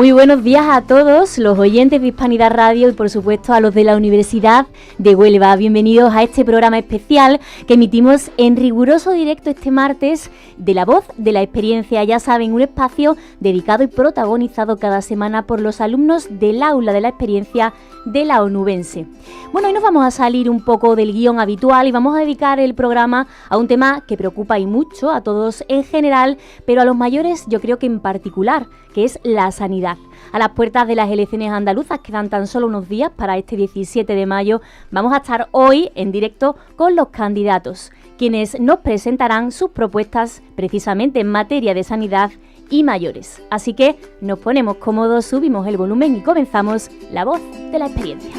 Muy buenos días a todos los oyentes de Hispanidad Radio y por supuesto a los de la Universidad de Huelva. Bienvenidos a este programa especial que emitimos en riguroso directo este martes de La Voz de la Experiencia. Ya saben, un espacio dedicado y protagonizado cada semana por los alumnos del Aula de la Experiencia de la Onubense. Bueno, hoy nos vamos a salir un poco del guión habitual y vamos a dedicar el programa a un tema que preocupa y mucho a todos en general, pero a los mayores yo creo que en particular, que es la sanidad. A las puertas de las elecciones andaluzas quedan tan solo unos días para este 17 de mayo. Vamos a estar hoy en directo con los candidatos, quienes nos presentarán sus propuestas precisamente en materia de sanidad y mayores. Así que nos ponemos cómodos, subimos el volumen y comenzamos La Voz de la Experiencia.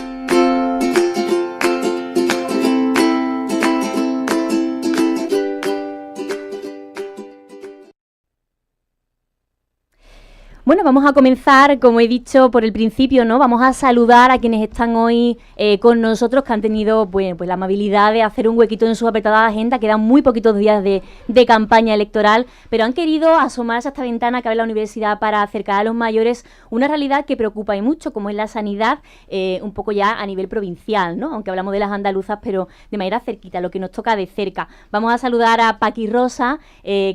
Bueno, vamos a comenzar, como he dicho por el principio, ¿no? Vamos a saludar a quienes están hoy con nosotros, que han tenido pues la amabilidad de hacer un huequito en su apretada agenda. Quedan muy poquitos días de campaña electoral, pero han querido asomarse a esta ventana que abre la universidad para acercar a los mayores una realidad que preocupa y mucho, como es la sanidad, un poco ya a nivel provincial, ¿no? Aunque hablamos de las andaluzas, pero de manera cerquita, lo que nos toca de cerca. Vamos a saludar a Paqui Rosa,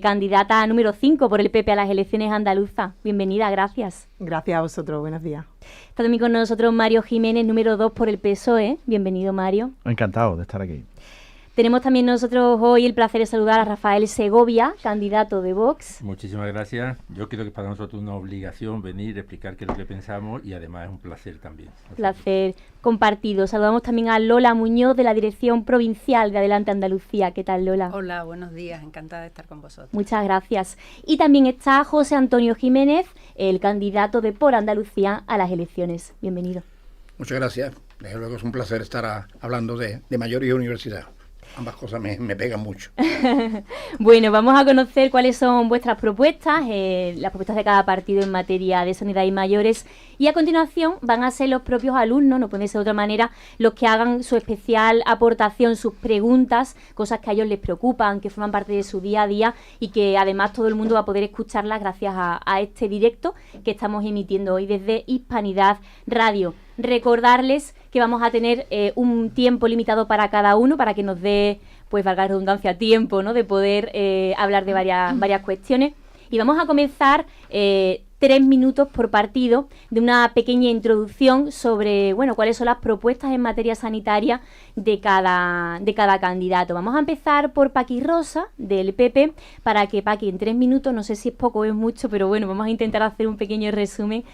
candidata número 5 por el PP a las elecciones andaluzas. Bienvenida. Gracias. Gracias a vosotros, buenos días. Está también con nosotros Mario Jiménez, número 2 por el PSOE. Bienvenido, Mario. Encantado de estar aquí. Tenemos también nosotros hoy el placer de saludar a Rafael Segovia, candidato de Vox. Muchísimas gracias. Yo creo que es para nosotros una obligación venir, explicar qué es lo que pensamos y además es un placer también. Placer compartido. Saludamos también a Lola Muñoz de la Dirección Provincial de Adelante Andalucía. ¿Qué tal, Lola? Hola, buenos días. Encantada de estar con vosotros. Muchas gracias. Y también está José Antonio Jiménez, el candidato de Por Andalucía a las elecciones. Bienvenido. Muchas gracias. Desde luego es un placer estar hablando de mayoría y universidad. Ambas cosas me pegan mucho. Bueno, vamos a conocer cuáles son vuestras propuestas, las propuestas de cada partido en materia de sanidad y mayores. Y a continuación van a ser los propios alumnos, no puede ser de otra manera, los que hagan su especial aportación, sus preguntas, cosas que a ellos les preocupan, que forman parte de su día a día y que además todo el mundo va a poder escucharlas gracias a este directo que estamos emitiendo hoy desde Hispanidad Radio. Recordarles que vamos a tener un tiempo limitado para cada uno, para que nos dé, pues valga la redundancia, tiempo, ¿no?, de poder hablar de varias cuestiones. Y vamos a comenzar 3 minutos por partido de una pequeña introducción sobre, bueno, cuáles son las propuestas en materia sanitaria de cada candidato. Vamos a empezar por Paqui Rosa, del PP, para que Paqui en 3 minutos, no sé si es poco o es mucho, pero bueno, vamos a intentar hacer un pequeño resumen,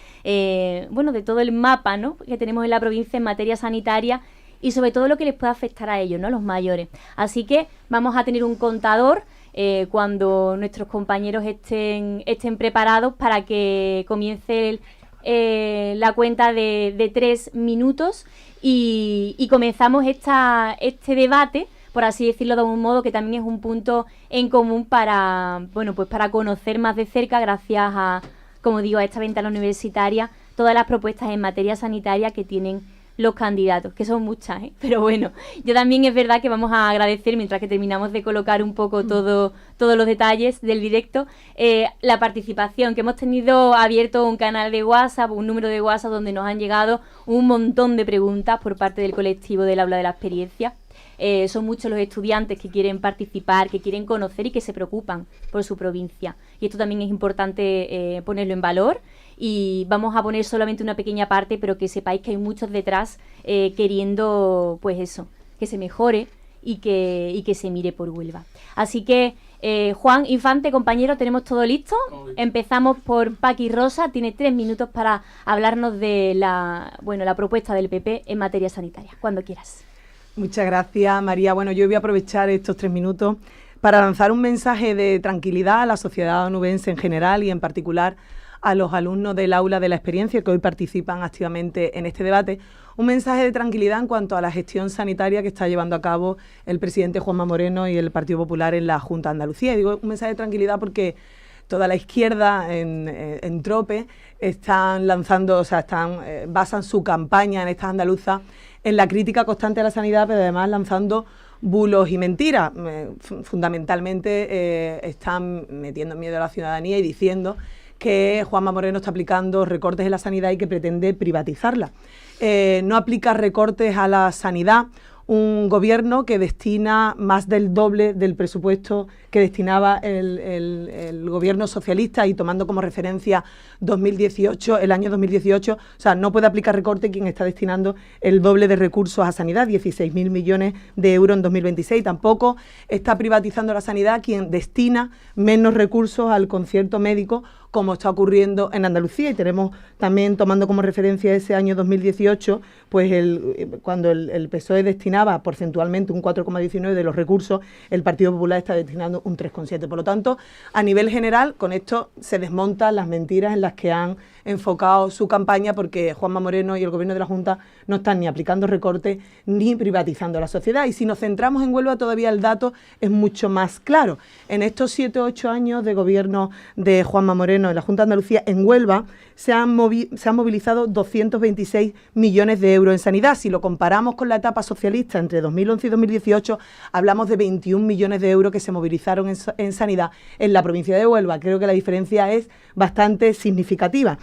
bueno, de todo el mapa, ¿no?, que tenemos en la provincia en materia sanitaria y sobre todo lo que les puede afectar a ellos, ¿no?, los mayores. Así que vamos a tener un contador cuando nuestros compañeros estén preparados para que comience la cuenta de 3 minutos y comenzamos este debate, por así decirlo de un modo, que también es un punto en común para, bueno, pues para conocer más de cerca, gracias a, como digo, a esta ventana universitaria, todas las propuestas en materia sanitaria que tienen los candidatos, que son muchas, pero bueno, yo también es verdad que vamos a agradecer, mientras que terminamos de colocar un poco todos los detalles del directo, la participación, que hemos tenido abierto un canal de WhatsApp, un número de WhatsApp donde nos han llegado un montón de preguntas por parte del colectivo del Aula de la Experiencia. Son muchos los estudiantes que quieren participar, que quieren conocer y que se preocupan por su provincia. Y esto también es importante ponerlo en valor. Y vamos a poner solamente una pequeña parte, pero que sepáis que hay muchos detrás queriendo, pues eso, que se mejore y que se mire por Huelva. Así que, Juan Infante, compañero, tenemos todo listo. Empezamos por Paqui Rosa. Tiene 3 minutos para hablarnos de la propuesta del PP en materia sanitaria. Cuando quieras. Muchas gracias, María. Bueno, yo voy a aprovechar estos 3 minutos para lanzar un mensaje de tranquilidad a la sociedad onubense en general y en particular a los alumnos del Aula de la Experiencia que hoy participan activamente en este debate, un mensaje de tranquilidad en cuanto a la gestión sanitaria que está llevando a cabo el presidente Juanma Moreno y el Partido Popular en la Junta de Andalucía. Y digo un mensaje de tranquilidad porque toda la izquierda en trope están lanzando, o sea, basan su campaña en estas andaluzas en la crítica constante a la sanidad, pero además lanzando bulos y mentiras. Fundamentalmente están metiendo miedo a la ciudadanía y diciendo que Juanma Moreno está aplicando recortes en la sanidad y que pretende privatizarla. No aplica recortes a la sanidad un gobierno que destina más del doble del presupuesto que destinaba el gobierno socialista, y tomando como referencia 2018, el año 2018, o sea, no puede aplicar recorte quien está destinando el doble de recursos a sanidad, 16.000 millones de euros en 2026. Tampoco está privatizando la sanidad quien destina menos recursos al concierto médico, como está ocurriendo en Andalucía. Y tenemos también, tomando como referencia ese año 2018, pues cuando el PSOE destinaba porcentualmente un 4,19 de los recursos, el Partido Popular está destinando un 3,7. Por lo tanto, a nivel general, con esto se desmontan las mentiras en las que han enfocado su campaña, porque Juanma Moreno y el Gobierno de la Junta no están ni aplicando recortes ni privatizando la sociedad. Y si nos centramos en Huelva, todavía el dato es mucho más claro. En estos 7 o 8 años de gobierno de Juanma Moreno en la Junta de Andalucía, en Huelva se han movilizado 226 millones de euros en sanidad. Si lo comparamos con la etapa socialista entre 2011 y 2018, hablamos de 21 millones de euros que se movilizaron en sanidad en la provincia de Huelva. Creo que la diferencia es bastante significativa.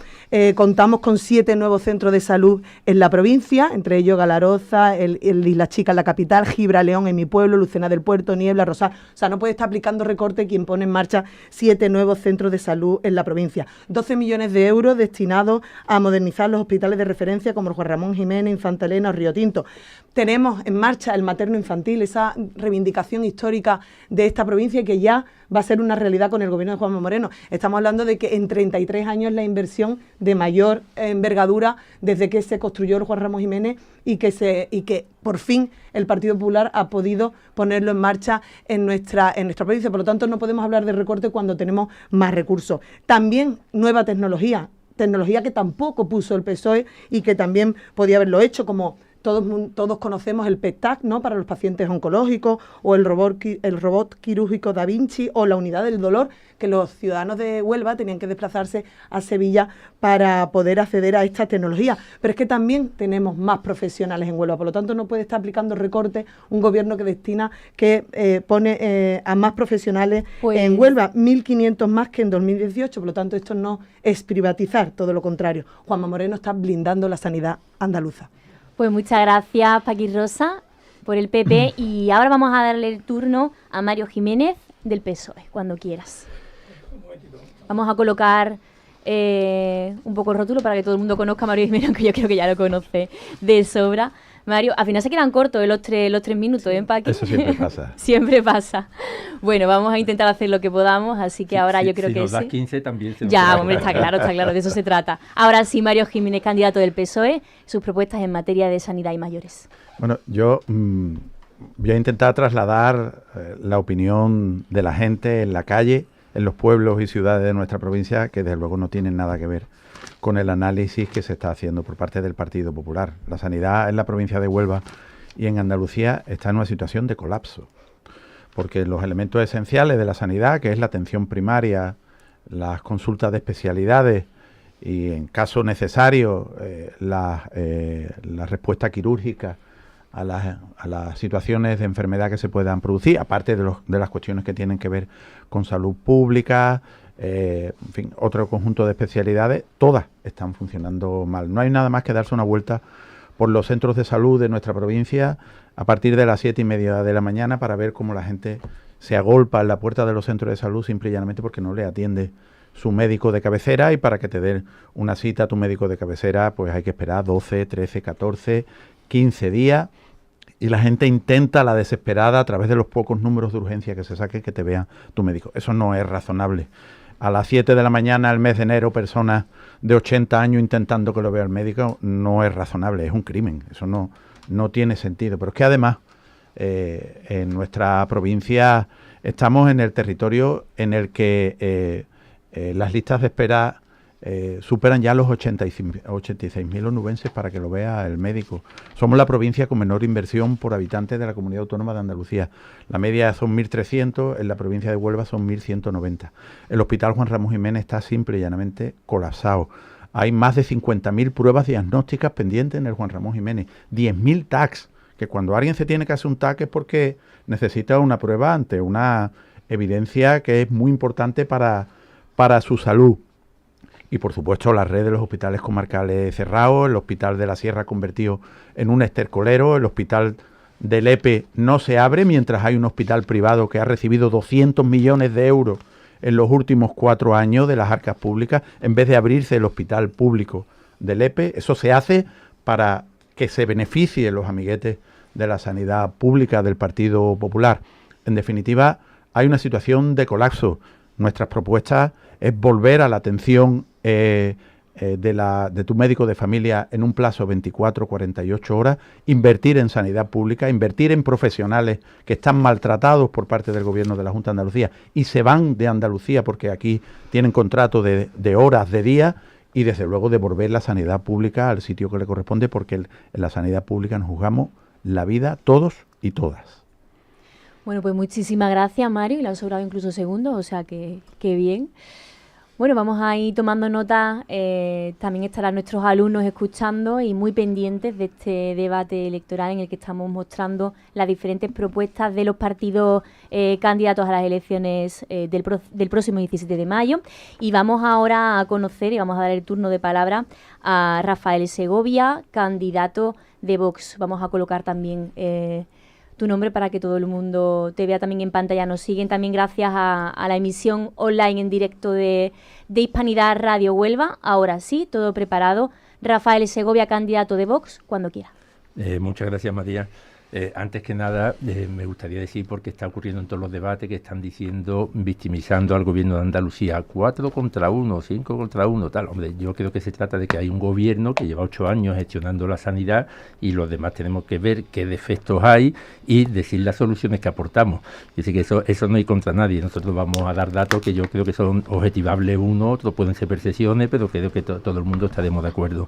Contamos con 7 nuevos centros de salud en la provincia, entre ellos Galaroza, el Isla Chica en la capital, Gibraleón en mi pueblo, Lucena del Puerto, Niebla, Rosal. O sea, no puede estar aplicando recorte quien pone en marcha 7 nuevos centros de salud en la provincia. 12 millones de euros destinados a modernizar los hospitales de referencia como el Juan Ramón Jiménez, Infanta Elena o Río Tinto. Tenemos en marcha el materno infantil, esa reivindicación histórica de esta provincia que ya va a ser una realidad con el gobierno de Juanma Moreno. Estamos hablando de que en 33 años es la inversión de mayor envergadura desde que se construyó el Juan Ramón Jiménez y que por fin el Partido Popular ha podido ponerlo en marcha en nuestra provincia. Por lo tanto, no podemos hablar de recorte cuando tenemos más recursos. También nueva tecnología que tampoco puso el PSOE y que también podía haberlo hecho, como todos conocemos el PET-TAC, ¿no?, para los pacientes oncológicos, o el robot quirúrgico Da Vinci, o la unidad del dolor, que los ciudadanos de Huelva tenían que desplazarse a Sevilla para poder acceder a esta tecnología. Pero es que también tenemos más profesionales en Huelva, por lo tanto no puede estar aplicando recortes un gobierno que pone a más profesionales en Huelva, 1.500 más que en 2018, por lo tanto esto no es privatizar, todo lo contrario. Juanma Moreno está blindando la sanidad andaluza. Pues muchas gracias, Paqui Rosa, por el PP. Y ahora vamos a darle el turno a Mario Jiménez, del PSOE, cuando quieras. Vamos a colocar un poco el rótulo para que todo el mundo conozca a Mario Jiménez, aunque yo creo que ya lo conoce de sobra. Mario, al final se quedan cortos los tres minutos, ¿eh, Paqui? Eso siempre pasa. Siempre pasa. Bueno, vamos a intentar hacer lo que podamos, así que ahora yo creo que si nos das sí. 15 también se nos Ya, hombre, está claro, de eso se trata. Ahora sí, Mario Jiménez, candidato del PSOE, sus propuestas en materia de sanidad y mayores. Bueno, yo voy a intentar trasladar la opinión de la gente en la calle, en los pueblos y ciudades de nuestra provincia, que desde luego no tienen nada que ver con el análisis que se está haciendo por parte del Partido Popular. La sanidad en la provincia de Huelva y en Andalucía está en una situación de colapso, porque los elementos esenciales de la sanidad, que es la atención primaria, las consultas de especialidades y, en caso necesario, la respuesta quirúrgica a las situaciones de enfermedad que se puedan producir, aparte de las cuestiones que tienen que ver con salud pública, en fin, otro conjunto de especialidades, todas están funcionando mal. No hay nada más que darse una vuelta por los centros de salud de nuestra provincia a partir de las 7:30 de la mañana para ver cómo la gente se agolpa en la puerta de los centros de salud simple y llanamente porque no le atiende su médico de cabecera, y para que te den una cita a tu médico de cabecera pues hay que esperar 12, 13, 14, 15 días, y la gente intenta a la desesperada, a través de los pocos números de urgencia que se saquen, que te vea tu médico. Eso no es razonable. A las 7 de la mañana, el mes de enero, personas de 80 años intentando que lo vea el médico, no es razonable, es un crimen. Eso no tiene sentido. Pero es que además, en nuestra provincia estamos en el territorio en el que las listas de espera superan ya los 86.000 onubenses para que lo vea el médico. Somos la provincia con menor inversión por habitante de la Comunidad Autónoma de Andalucía. La media son 1.300, en la provincia de Huelva son 1.190. El Hospital Juan Ramón Jiménez está simple y llanamente colapsado. Hay más de 50.000 pruebas diagnósticas pendientes en el Juan Ramón Jiménez, 10.000 TACs, que cuando alguien se tiene que hacer un TAC es porque necesita una prueba ante una evidencia que es muy importante para su salud. y por supuesto la red de los hospitales comarcales cerrados, el Hospital de la Sierra convertido en un estercolero, el Hospital de Lepe no se abre mientras hay un hospital privado que ha recibido 200 millones de euros en los últimos 4 años de las arcas públicas, en vez de abrirse el hospital público de Lepe. Eso se hace para que se beneficien los amiguetes de la sanidad pública del Partido Popular. En definitiva, hay una situación de colapso. Nuestras propuestas es volver a la atención de tu médico de familia en un plazo de 24-48 horas, invertir en sanidad pública, invertir en profesionales que están maltratados por parte del gobierno de la Junta de Andalucía y se van de Andalucía porque aquí tienen contrato de horas, de días, y desde luego devolver la sanidad pública al sitio que le corresponde, porque en la sanidad pública nos jugamos la vida todos y todas. Bueno, pues muchísimas gracias, Mario, y le han sobrado incluso segundos, o sea que bien. Bueno, vamos a ir tomando nota, también estarán nuestros alumnos escuchando y muy pendientes de este debate electoral en el que estamos mostrando las diferentes propuestas de los partidos candidatos a las elecciones del próximo 17 de mayo. Y vamos ahora a conocer y vamos a dar el turno de palabra a Rafael Segovia, candidato de Vox. Vamos a colocar también tu nombre para que todo el mundo te vea también en pantalla. Nos siguen también gracias a la emisión online en directo de Hispanidad Radio Huelva. Ahora sí, todo preparado. Rafael Segovia, candidato de Vox, cuando quiera. Muchas gracias, María. Antes que nada, me gustaría decir, porque está ocurriendo en todos los debates, que están diciendo, victimizando al gobierno de Andalucía, 4 contra 1, 5 contra 1, tal. Hombre, yo creo que se trata de que hay un gobierno que lleva 8 años gestionando la sanidad y los demás tenemos que ver qué defectos hay y decir las soluciones que aportamos. Es decir, que eso no hay contra nadie. Nosotros vamos a dar datos que yo creo que son objetivables unos, otros pueden ser percepciones, pero creo que todo el mundo estaremos de acuerdo.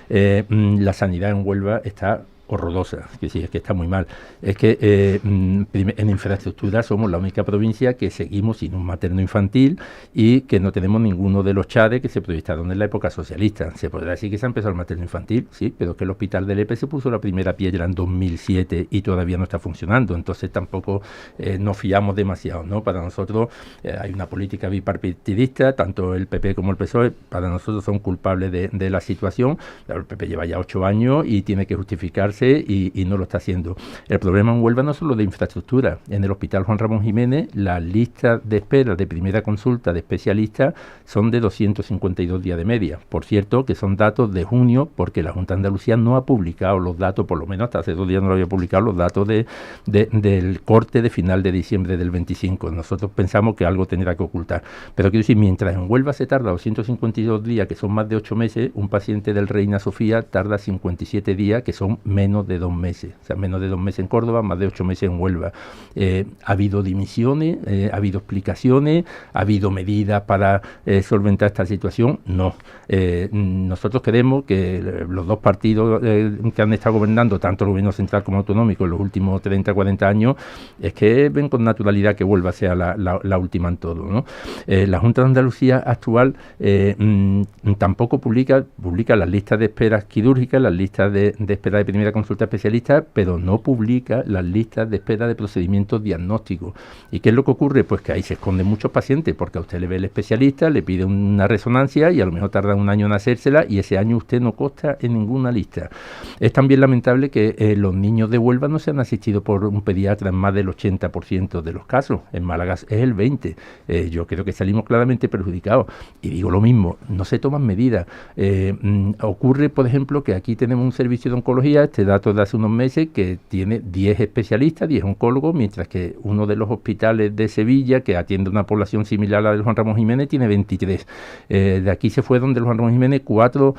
La sanidad en Huelva está horrorosa, que sí, es que está muy mal. Es que en infraestructura somos la única provincia que seguimos sin un materno infantil y que no tenemos ninguno de los CHADE que se proyectaron en la época socialista. Se podrá decir que se ha empezado el materno infantil, sí, pero es que el hospital de Lepe se puso la primera piedra en 2007 y todavía no está funcionando, entonces tampoco nos fiamos demasiado, ¿no? Para nosotros hay una política bipartidista, tanto el PP como el PSOE, para nosotros son culpables de la situación. El PP lleva ya 8 años y tiene que justificarse y no lo está haciendo. El problema en Huelva no es solo de infraestructura. En el Hospital Juan Ramón Jiménez, las listas de espera de primera consulta de especialistas son de 252 días de media. Por cierto, que son datos de junio, porque la Junta de Andalucía no ha publicado los datos, por lo menos hasta hace 2 días no lo había publicado, los datos del corte de final de diciembre del 25. Nosotros pensamos que algo tendrá que ocultar. Pero quiero decir, mientras en Huelva se tarda 252 días, que son más de 8 meses, un paciente del Reina Sofía tarda 57 días, que son menos de 2 meses. O sea, menos de 2 meses en Córdoba, más de 8 meses en Huelva. Ha habido dimisiones, ha habido explicaciones, ha habido medidas para solventar esta situación. No. Nosotros queremos que los dos partidos que han estado gobernando, tanto el gobierno central como autonómico, en los últimos 30-40 años, es que ven con naturalidad que Huelva sea la última en todo, ¿no? La Junta de Andalucía actual tampoco publica las listas de esperas quirúrgicas, las listas de espera de primera consulta especialista, pero no publica las listas de espera de procedimientos diagnósticos. ¿Y qué es lo que ocurre? Pues que ahí se esconden muchos pacientes, porque a usted le ve el especialista, le pide una resonancia y a lo mejor tarda 1 año en hacérsela y ese año usted no consta en ninguna lista. Es también lamentable que los niños de Huelva no sean asistidos por un pediatra en más del 80% de los casos. En Málaga es el 20%. Yo creo que salimos claramente perjudicados. Y digo lo mismo, no se toman medidas. Ocurre, por ejemplo, que aquí tenemos un servicio de oncología, este dato de hace unos meses, que tiene 10 especialistas, 10 oncólogos, mientras que uno de los hospitales de Sevilla, que atiende una población similar a la del Juan Ramón Jiménez, tiene 23. De aquí se fue donde el Juan Ramón Jiménez 4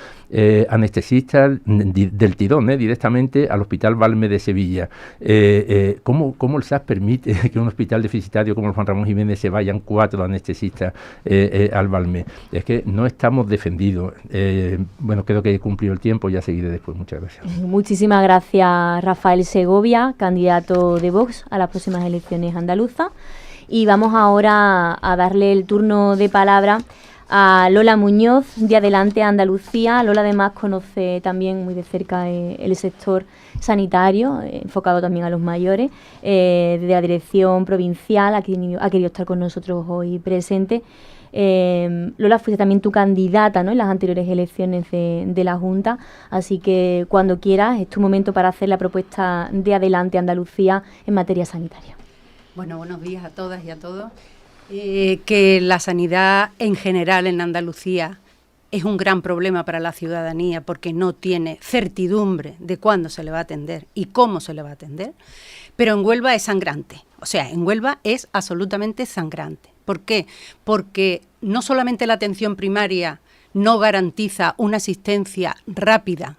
anestesistas del tirón, directamente al Hospital Valme de Sevilla. ¿Cómo el SAS permite que un hospital deficitario como el Juan Ramón Jiménez se vayan 4 anestesistas al Valme? Es que no estamos defendidos. Bueno, creo que he cumplido el tiempo, ya seguiré después. Muchas gracias. Muchísimas gracias, Rafael Segovia, candidato de Vox a las próximas elecciones andaluzas. Y vamos ahora a darle el turno de palabra a Lola Muñoz, de Adelante Andalucía. Lola además conoce también muy de cerca el sector sanitario, enfocado también a los mayores, de la dirección provincial, ha querido estar con nosotros hoy presente. Lola, fuiste también tu candidata, ¿no?, en las anteriores elecciones de la Junta, así que cuando quieras es tu momento para hacer la propuesta de Adelante Andalucía en materia sanitaria. Bueno, buenos días a todas y a todos. Que la sanidad en general en Andalucía es un gran problema para la ciudadanía porque no tiene certidumbre de cuándo se le va a atender y cómo se le va a atender, pero en Huelva es sangrante, o sea, en Huelva es absolutamente sangrante. ¿Por qué? Porque no solamente la atención primaria no garantiza una asistencia rápida,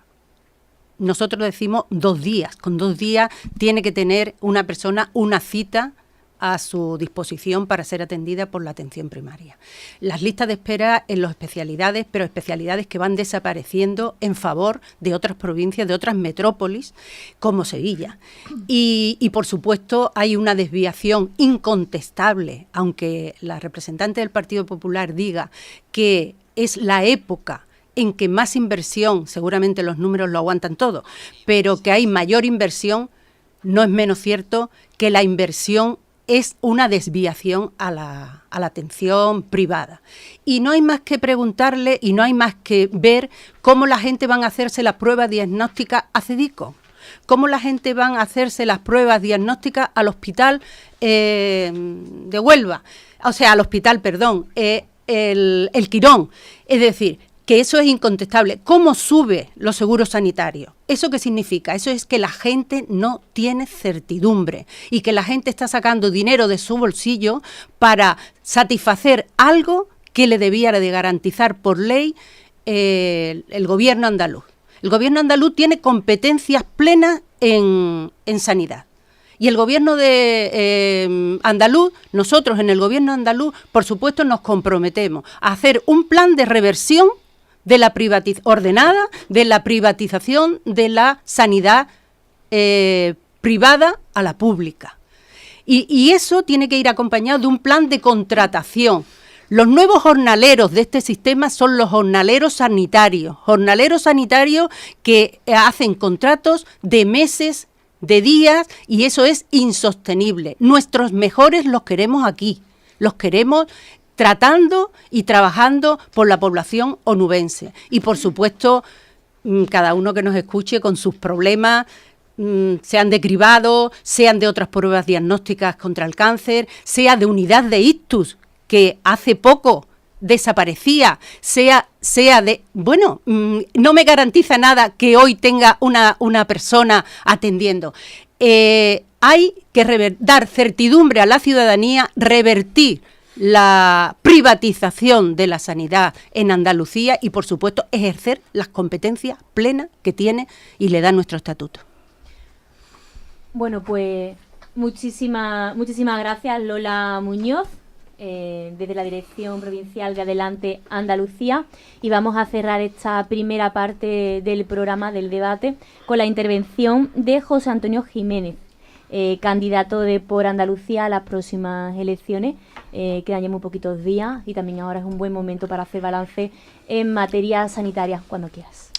nosotros decimos 2 días, con 2 días tiene que tener una persona una cita a su disposición para ser atendida por la atención primaria. Las listas de espera en las especialidades, pero especialidades que van desapareciendo en favor de otras provincias, de otras metrópolis, como Sevilla. Y por supuesto hay una desviación incontestable, aunque la representante del Partido Popular diga que es la época en que más inversión, seguramente los números lo aguantan todo, pero que hay mayor inversión, no es menos cierto que la inversión es una desviación a la atención privada. Y no hay más que preguntarle y no hay más que ver cómo la gente van a hacerse las pruebas diagnósticas a Cedico, cómo la gente van a hacerse las pruebas diagnósticas al hospital de Huelva, o sea, al hospital, perdón, el Quirón. Es decir, que eso es incontestable. ¿Cómo sube los seguros sanitarios? ¿Eso qué significa? Eso es que la gente no tiene certidumbre y que la gente está sacando dinero de su bolsillo para satisfacer algo que le debiera de garantizar por ley el gobierno andaluz. El gobierno andaluz tiene competencias plenas en sanidad. Y el gobierno de andaluz, nosotros en el gobierno andaluz, por supuesto, nos comprometemos a hacer un plan de reversión de la ordenada de la privatización de la sanidad privada a la pública. Y eso tiene que ir acompañado de un plan de contratación. Los nuevos jornaleros de este sistema son los jornaleros sanitarios que hacen contratos de meses, de días, y eso es insostenible. Nuestros mejores los queremos aquí, los queremos tratando y trabajando por la población onubense. Y por supuesto, cada uno que nos escuche con sus problemas, sean de cribado, sean de otras pruebas diagnósticas contra el cáncer, sea de unidad de ictus, que hace poco desaparecía, sea de... Bueno, no me garantiza nada que hoy tenga una persona atendiendo. Hay que dar certidumbre a la ciudadanía, revertir la privatización de la sanidad en Andalucía y, por supuesto, ejercer las competencias plenas que tiene y le da nuestro estatuto. Bueno, pues muchísimas gracias, Lola Muñoz, desde la Dirección Provincial de Adelante Andalucía, y vamos a cerrar esta primera parte del programa, del debate, con la intervención de José Antonio Jiménez, candidato de Por Andalucía a las próximas elecciones. Quedan ya muy poquitos días y también ahora es un buen momento para hacer balance en materia sanitaria, cuando quieras.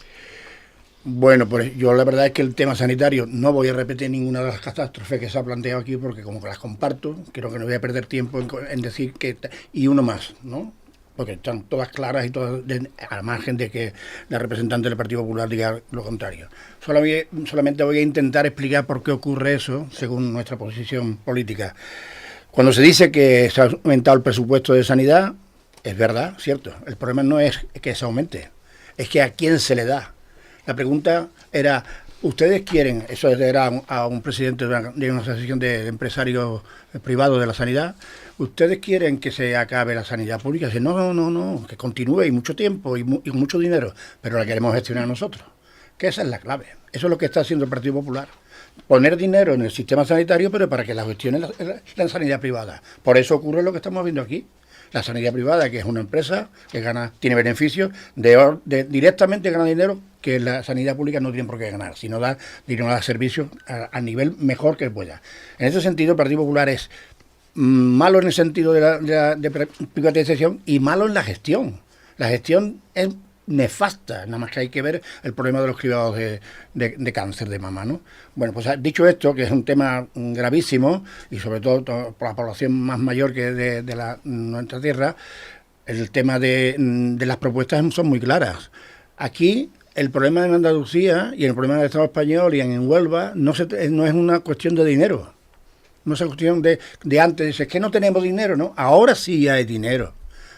Bueno, pues yo la verdad es que el tema sanitario no voy a repetir ninguna de las catástrofes que se ha planteado aquí porque como que las comparto, creo que no voy a perder tiempo en decir que... Y uno más, ¿no? Porque están todas claras y todas al margen de que la representante del Partido Popular diga lo contrario. Solamente voy a intentar explicar por qué ocurre eso según nuestra posición política. Cuando se dice que se ha aumentado el presupuesto de sanidad, es verdad, cierto. El problema no es que se aumente, es que a quién se le da. La pregunta era, ¿ustedes quieren, eso era a un presidente de una asociación de empresarios privados de la sanidad, ¿ustedes quieren que se acabe la sanidad pública? Dicen, no, que continúe y mucho tiempo y mucho dinero, pero la queremos gestionar nosotros. Que esa es la clave. Eso es lo que está haciendo el Partido Popular. Poner dinero en el sistema sanitario, pero para que la gestione la sanidad privada. Por eso ocurre lo que estamos viendo aquí. La sanidad privada, que es una empresa que tiene beneficios, directamente gana dinero que la sanidad pública no tiene por qué ganar, sino dar dinero a servicios a nivel mejor que pueda. En ese sentido, el Partido Popular es malo en el sentido de privatización y malo en la gestión. La gestión es nefasta, nada más que hay que ver el problema de los cribados de cáncer de mama, ¿no? Bueno, pues dicho esto, que es un tema gravísimo y sobre todo por la población más mayor que de nuestra tierra, el tema de las propuestas son muy claras. Aquí el problema en Andalucía y el problema del Estado español y en Huelva no es una cuestión de dinero. No es una cuestión de antes, dices que no tenemos dinero, ¿no? Ahora sí hay dinero.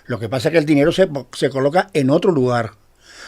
Lo que pasa es que el dinero se coloca en otro lugar.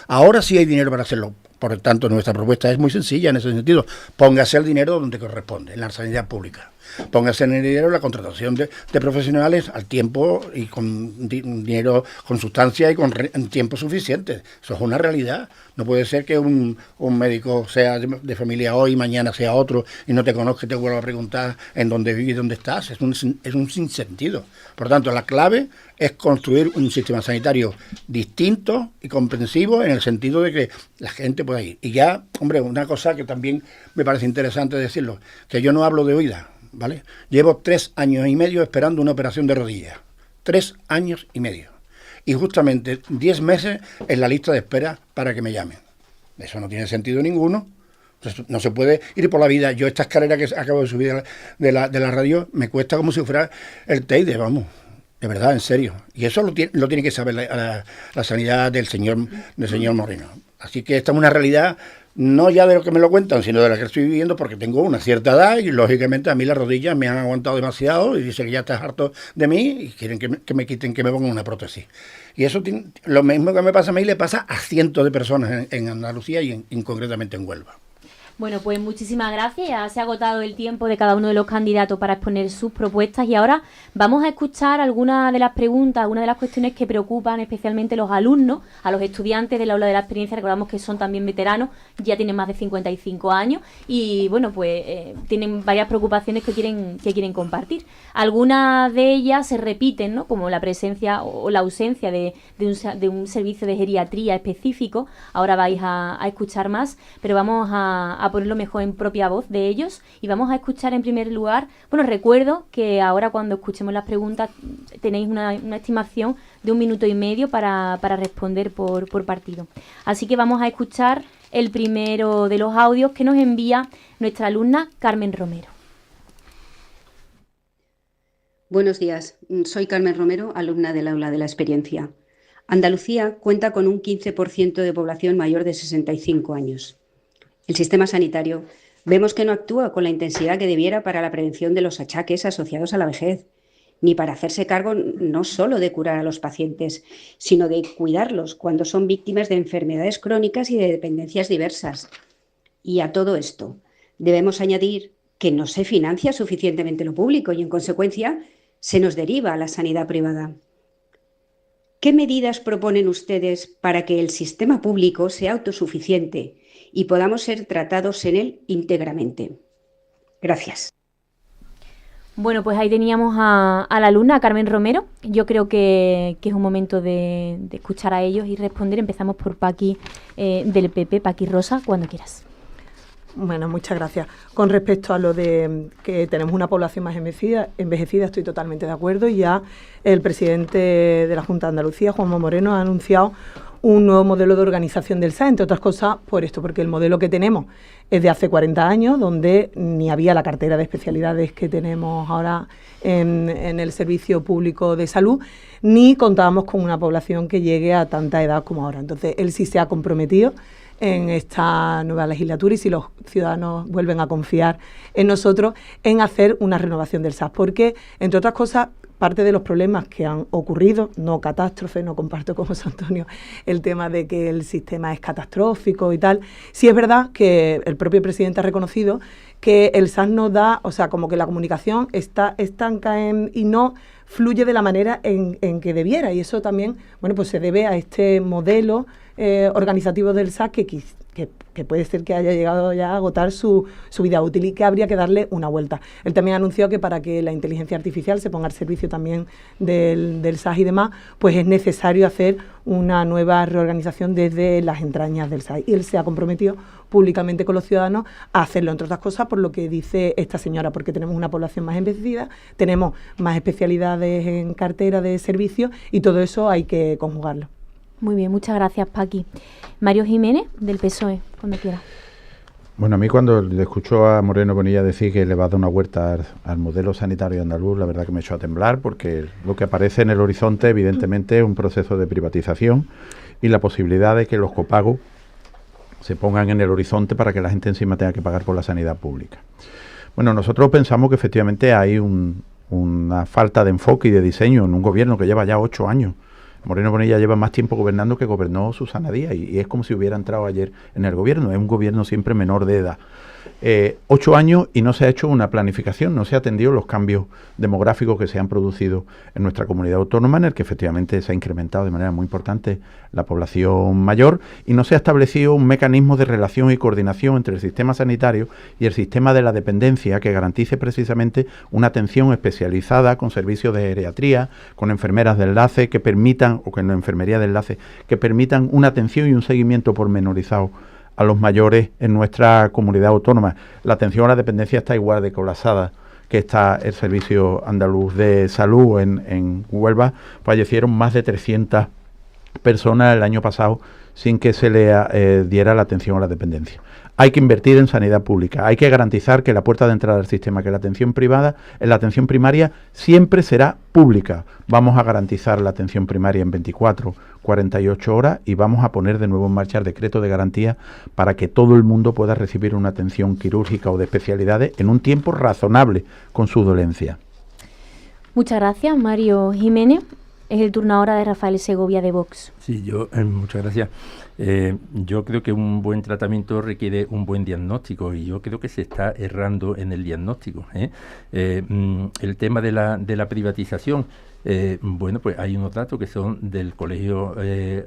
Ahora sí hay dinero para hacerlo. Por tanto, nuestra propuesta es muy sencilla en ese sentido. Póngase el dinero donde corresponde, en la sanidad pública. Póngase en el dinero la contratación de profesionales al tiempo y con dinero, con sustancia y con tiempo suficiente. Eso es una realidad. No puede ser que un médico sea de familia hoy, mañana sea otro y no te conozca y te vuelva a preguntar en dónde vives y dónde estás. Es un sinsentido. Por tanto, la clave es construir un sistema sanitario distinto y comprensivo en el sentido de que la gente pueda ir. Y ya, hombre, una cosa que también me parece interesante decirlo, que yo no hablo de oídas, ¿vale? Llevo 3 años y medio esperando una operación de rodilla. 3 años y medio. Y justamente 10 meses en la lista de espera para que me llamen. Eso no tiene sentido ninguno. Entonces, no se puede ir por la vida. Yo esta escalera que acabo de subir de la radio me cuesta como si fuera el Teide, vamos. De verdad, en serio. Y eso lo tiene que saber la sanidad del señor Moreno. Así que esta es una realidad, no ya de lo que me lo cuentan, sino de la que estoy viviendo, porque tengo una cierta edad y, lógicamente, a mí las rodillas me han aguantado demasiado y dicen que ya estás harto de mí y quieren que me quiten, que me pongan una prótesis. Y eso, lo mismo que me pasa a mí, le pasa a cientos de personas en Andalucía y concretamente en Huelva. Bueno, pues muchísimas gracias. Ya se ha agotado el tiempo de cada uno de los candidatos para exponer sus propuestas y ahora vamos a escuchar algunas de las preguntas, algunas de las cuestiones que preocupan especialmente a los alumnos, a los estudiantes del aula de la experiencia. Recordamos que son también veteranos, ya tienen más de 55 años y bueno, pues tienen varias preocupaciones que quieren compartir. Algunas de ellas se repiten, ¿no? Como la presencia o la ausencia de un servicio de geriatría específico. Ahora vais a escuchar más, pero vamos a ponerlo mejor en propia voz de ellos y vamos a escuchar en primer lugar, bueno, recuerdo que ahora cuando escuchemos las preguntas tenéis una estimación de 1 minuto y medio para responder por partido. Así que vamos a escuchar el primero de los audios que nos envía nuestra alumna Carmen Romero. Buenos días, soy Carmen Romero, alumna del aula de la experiencia. Andalucía cuenta con un 15% de población mayor de 65 años. El sistema sanitario vemos que no actúa con la intensidad que debiera para la prevención de los achaques asociados a la vejez, ni para hacerse cargo no solo de curar a los pacientes, sino de cuidarlos cuando son víctimas de enfermedades crónicas y de dependencias diversas. Y a todo esto debemos añadir que no se financia suficientemente lo público y, en consecuencia, se nos deriva a la sanidad privada. ¿Qué medidas proponen ustedes para que el sistema público sea autosuficiente y podamos ser tratados en él íntegramente? Gracias. Bueno, pues ahí teníamos a la alumna, a Carmen Romero. Yo creo que es un momento de escuchar a ellos y responder. Empezamos por Paqui del PP, Paqui Rosa, cuando quieras. Bueno, muchas gracias. Con respecto a lo de que tenemos una población más envejecida, estoy totalmente de acuerdo y ya el presidente de la Junta de Andalucía, Juanma Moreno, ha anunciado un nuevo modelo de organización del SAS, entre otras cosas por esto, porque el modelo que tenemos es de hace 40 años, donde ni había la cartera de especialidades que tenemos ahora en el servicio público de salud, ni contábamos con una población que llegue a tanta edad como ahora. Entonces, él sí se ha comprometido en esta nueva legislatura y si los ciudadanos vuelven a confiar en nosotros, en hacer una renovación del SAS, porque, entre otras cosas, parte de los problemas que han ocurrido, no catástrofe, no comparto con José Antonio el tema de que el sistema es catastrófico y tal, sí es verdad que el propio presidente ha reconocido que el SAS nos da, o sea, como que la comunicación está estanca y no fluye de la manera en que debiera, y eso también, bueno, pues se debe a este modelo organizativo del SAS que puede ser que haya llegado ya a agotar su vida útil y que habría que darle una vuelta. Él también anunció que para que la inteligencia artificial se ponga al servicio también del SAS y demás, pues es necesario hacer una nueva reorganización desde las entrañas del SAS. Y él se ha comprometido públicamente con los ciudadanos a hacerlo, entre otras cosas, por lo que dice esta señora, porque tenemos una población más envejecida, tenemos más especialidades en cartera de servicios y todo eso hay que conjugarlo. Muy bien, muchas gracias, Paqui. Mario Jiménez, del PSOE, cuando quiera. Bueno, a mí cuando le escucho a Moreno Bonilla decir que le va a dar una vuelta al modelo sanitario andaluz, la verdad que me echó a temblar, porque lo que aparece en el horizonte evidentemente es un proceso de privatización y la posibilidad de que los copagos se pongan en el horizonte para que la gente encima tenga que pagar por la sanidad pública. Bueno, nosotros pensamos que efectivamente hay una falta de enfoque y de diseño en un gobierno que lleva ya 8 años. Moreno Bonilla lleva más tiempo gobernando que gobernó Susana Díaz y es como si hubiera entrado ayer en el gobierno. Es un gobierno siempre menor de edad. 8 años y no se ha hecho una planificación, no se ha atendido los cambios demográficos que se han producido en nuestra comunidad autónoma, en el que efectivamente se ha incrementado de manera muy importante la población mayor y no se ha establecido un mecanismo de relación y coordinación entre el sistema sanitario y el sistema de la dependencia que garantice precisamente una atención especializada con servicios de geriatría, con enfermeras de enlace que permitan, o con enfermería de enlace, que permitan una atención y un seguimiento pormenorizado a los mayores en nuestra comunidad autónoma. La atención a la dependencia está igual de colapsada que está el Servicio Andaluz de Salud. En Huelva fallecieron más de 300 personas el año pasado sin que se le diera la atención a la dependencia. Hay que invertir en sanidad pública, hay que garantizar que la puerta de entrada al sistema, que la atención privada, en la atención primaria, siempre será pública. Vamos a garantizar la atención primaria en 24, 48 horas y vamos a poner de nuevo en marcha el decreto de garantía para que todo el mundo pueda recibir una atención quirúrgica o de especialidades en un tiempo razonable con su dolencia. Muchas gracias, Mario Jiménez. Es el turno ahora de Rafael Segovia de Vox. Sí, muchas gracias. Yo creo que un buen tratamiento requiere un buen diagnóstico y yo creo que se está errando en el diagnóstico. El tema de la privatización, bueno, pues hay unos datos que son del Colegio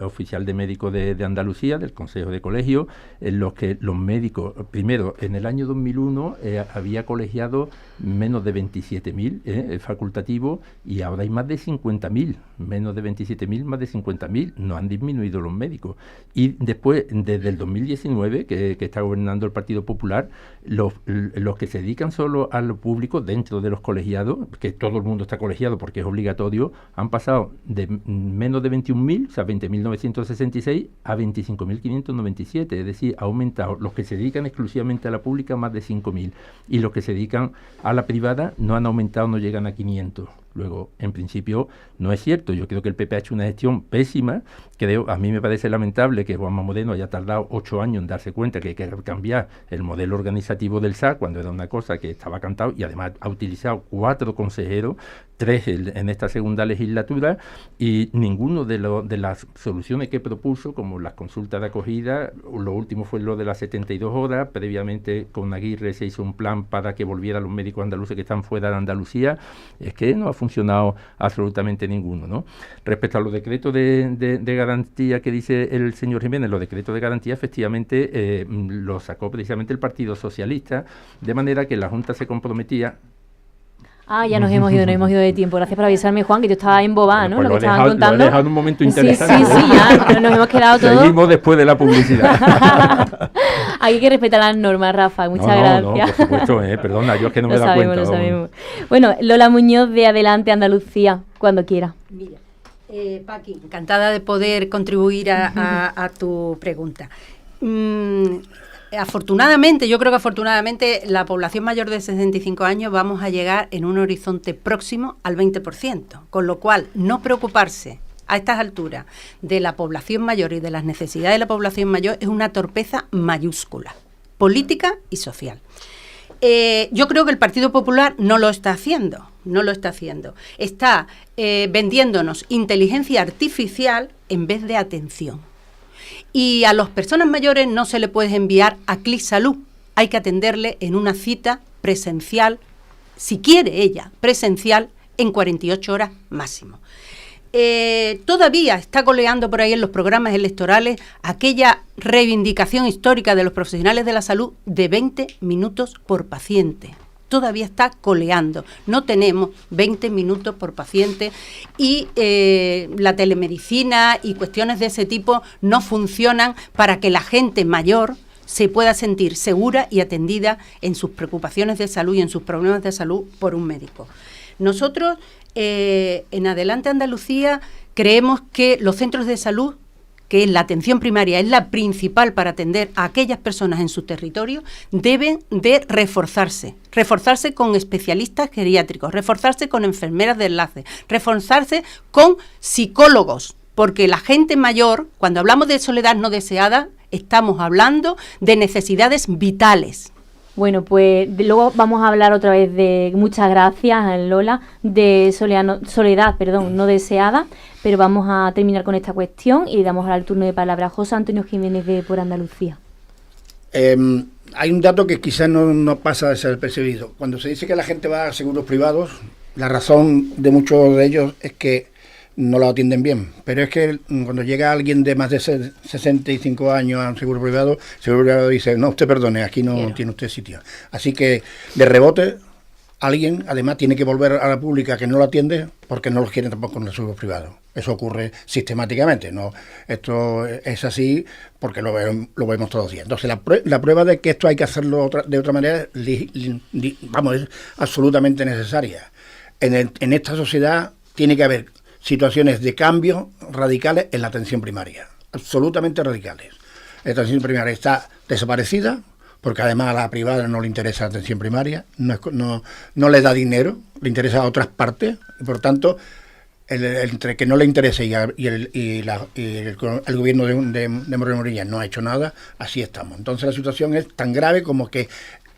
Oficial de Médicos de Andalucía, del Consejo de Colegio, en los que los médicos, primero, en el año 2001 había colegiado menos de 27.000 facultativos y ahora hay más de 50.000, menos de 27.000, más de 50.000, no han disminuido los médicos. Y después, desde el 2019, que está gobernando el Partido Popular, los que se dedican solo a lo público dentro de los colegiados, que todo el mundo está colegiado porque es obligatorio, han pasado de menos de 21.000, o sea, 20.966, a 25.597, es decir, ha aumentado los que se dedican exclusivamente a la pública más de 5.000, y los que se dedican a la privada no han aumentado, no llegan a 500. Luego, en principio, no es cierto. Yo creo que el PP ha hecho una gestión pésima. A mí me parece lamentable que Juanma Moreno haya tardado 8 años en darse cuenta que hay que cambiar el modelo organizativo del SAC, cuando era una cosa que estaba cantado, y además ha utilizado 4 consejeros, 3 en esta segunda legislatura, y ninguno de las soluciones que propuso, como las consultas de acogida, lo último fue lo de las 72 horas, previamente con Aguirre se hizo un plan para que volvieran los médicos andaluces que están fuera de Andalucía, es que no ha funcionado absolutamente ninguno, ¿no? Respecto a los decretos de garantía que dice el señor Jiménez, los decretos de garantía efectivamente los sacó precisamente el Partido Socialista, de manera que la Junta se comprometía. Ya nos hemos ido de tiempo. Gracias por avisarme, Juan, que yo estaba embobada, ¿no? Pues lo que estaban contando. Lo he dejado en un momento interesante. Sí, ya nos hemos quedado todos. Seguimos después de la publicidad. Hay que respetar las normas, Rafa. Muchas gracias. No, por supuesto, perdona, yo es que no me he dado cuenta. Lo sabemos. Bueno, Lola Muñoz de Adelante Andalucía, cuando quiera. Mira, Paqui, encantada de poder contribuir a tu pregunta. Afortunadamente, yo creo que afortunadamente la población mayor de 65 años vamos a llegar en un horizonte próximo al 20%, con lo cual no preocuparse a estas alturas de la población mayor y de las necesidades de la población mayor es una torpeza mayúscula, política y social. Yo creo que el Partido Popular no lo está haciendo. Está vendiéndonos inteligencia artificial en vez de atención. Y a las personas mayores no se le puede enviar a ClíSalud. Hay que atenderle en una cita presencial, si quiere ella, presencial, en 48 horas máximo. Todavía está coleando por ahí en los programas electorales aquella reivindicación histórica de los profesionales de la salud de 20 minutos por paciente. Todavía está coleando. No tenemos 20 minutos por paciente y la telemedicina y cuestiones de ese tipo no funcionan para que la gente mayor se pueda sentir segura y atendida en sus preocupaciones de salud y en sus problemas de salud por un médico. Nosotros, en Adelante Andalucía, creemos que los centros de salud que es la atención primaria, es la principal para atender a aquellas personas en su territorio, deben de reforzarse con especialistas geriátricos, reforzarse con enfermeras de enlace, reforzarse con psicólogos, porque la gente mayor, cuando hablamos de soledad no deseada, estamos hablando de necesidades vitales. Bueno, pues luego vamos a hablar otra vez de, muchas gracias Lola, de soledad no deseada, pero vamos a terminar con esta cuestión y damos ahora el turno de palabra a José Antonio Jiménez de Por Andalucía. Hay un dato que quizás no pasa de ser percibido. Cuando se dice que la gente va a seguros privados, la razón de muchos de ellos es que no lo atienden bien, pero es que cuando llega alguien de más de 65 años a un seguro privado, el seguro privado dice, no, usted perdone, aquí no tiene usted sitio. Así que, de rebote, alguien además tiene que volver a la pública que no lo atiende porque no los quieren tampoco con el seguro privado. Eso ocurre sistemáticamente, ¿no? Esto es así porque lo vemos todos los días. Entonces, la prueba de que esto hay que hacerlo de otra manera, es absolutamente necesaria. En esta sociedad tiene que haber situaciones de cambio radicales en la atención primaria, absolutamente radicales. La atención primaria está desaparecida, porque además a la privada no le interesa la atención primaria, no le da dinero, le interesa a otras partes, y por tanto, entre que no le interese y el gobierno de Moreno Morillas no ha hecho nada, así estamos. Entonces la situación es tan grave como que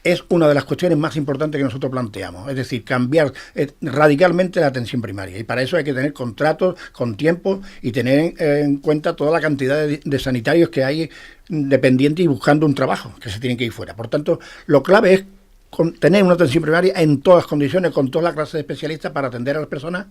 es una de las cuestiones más importantes que nosotros planteamos, es decir, cambiar radicalmente la atención primaria. Y para eso hay que tener contratos con tiempo y tener en cuenta toda la cantidad de sanitarios que hay dependientes y buscando un trabajo, que se tienen que ir fuera. Por tanto, lo clave es tener una atención primaria en todas condiciones, con toda la clase de especialistas para atender a las personas,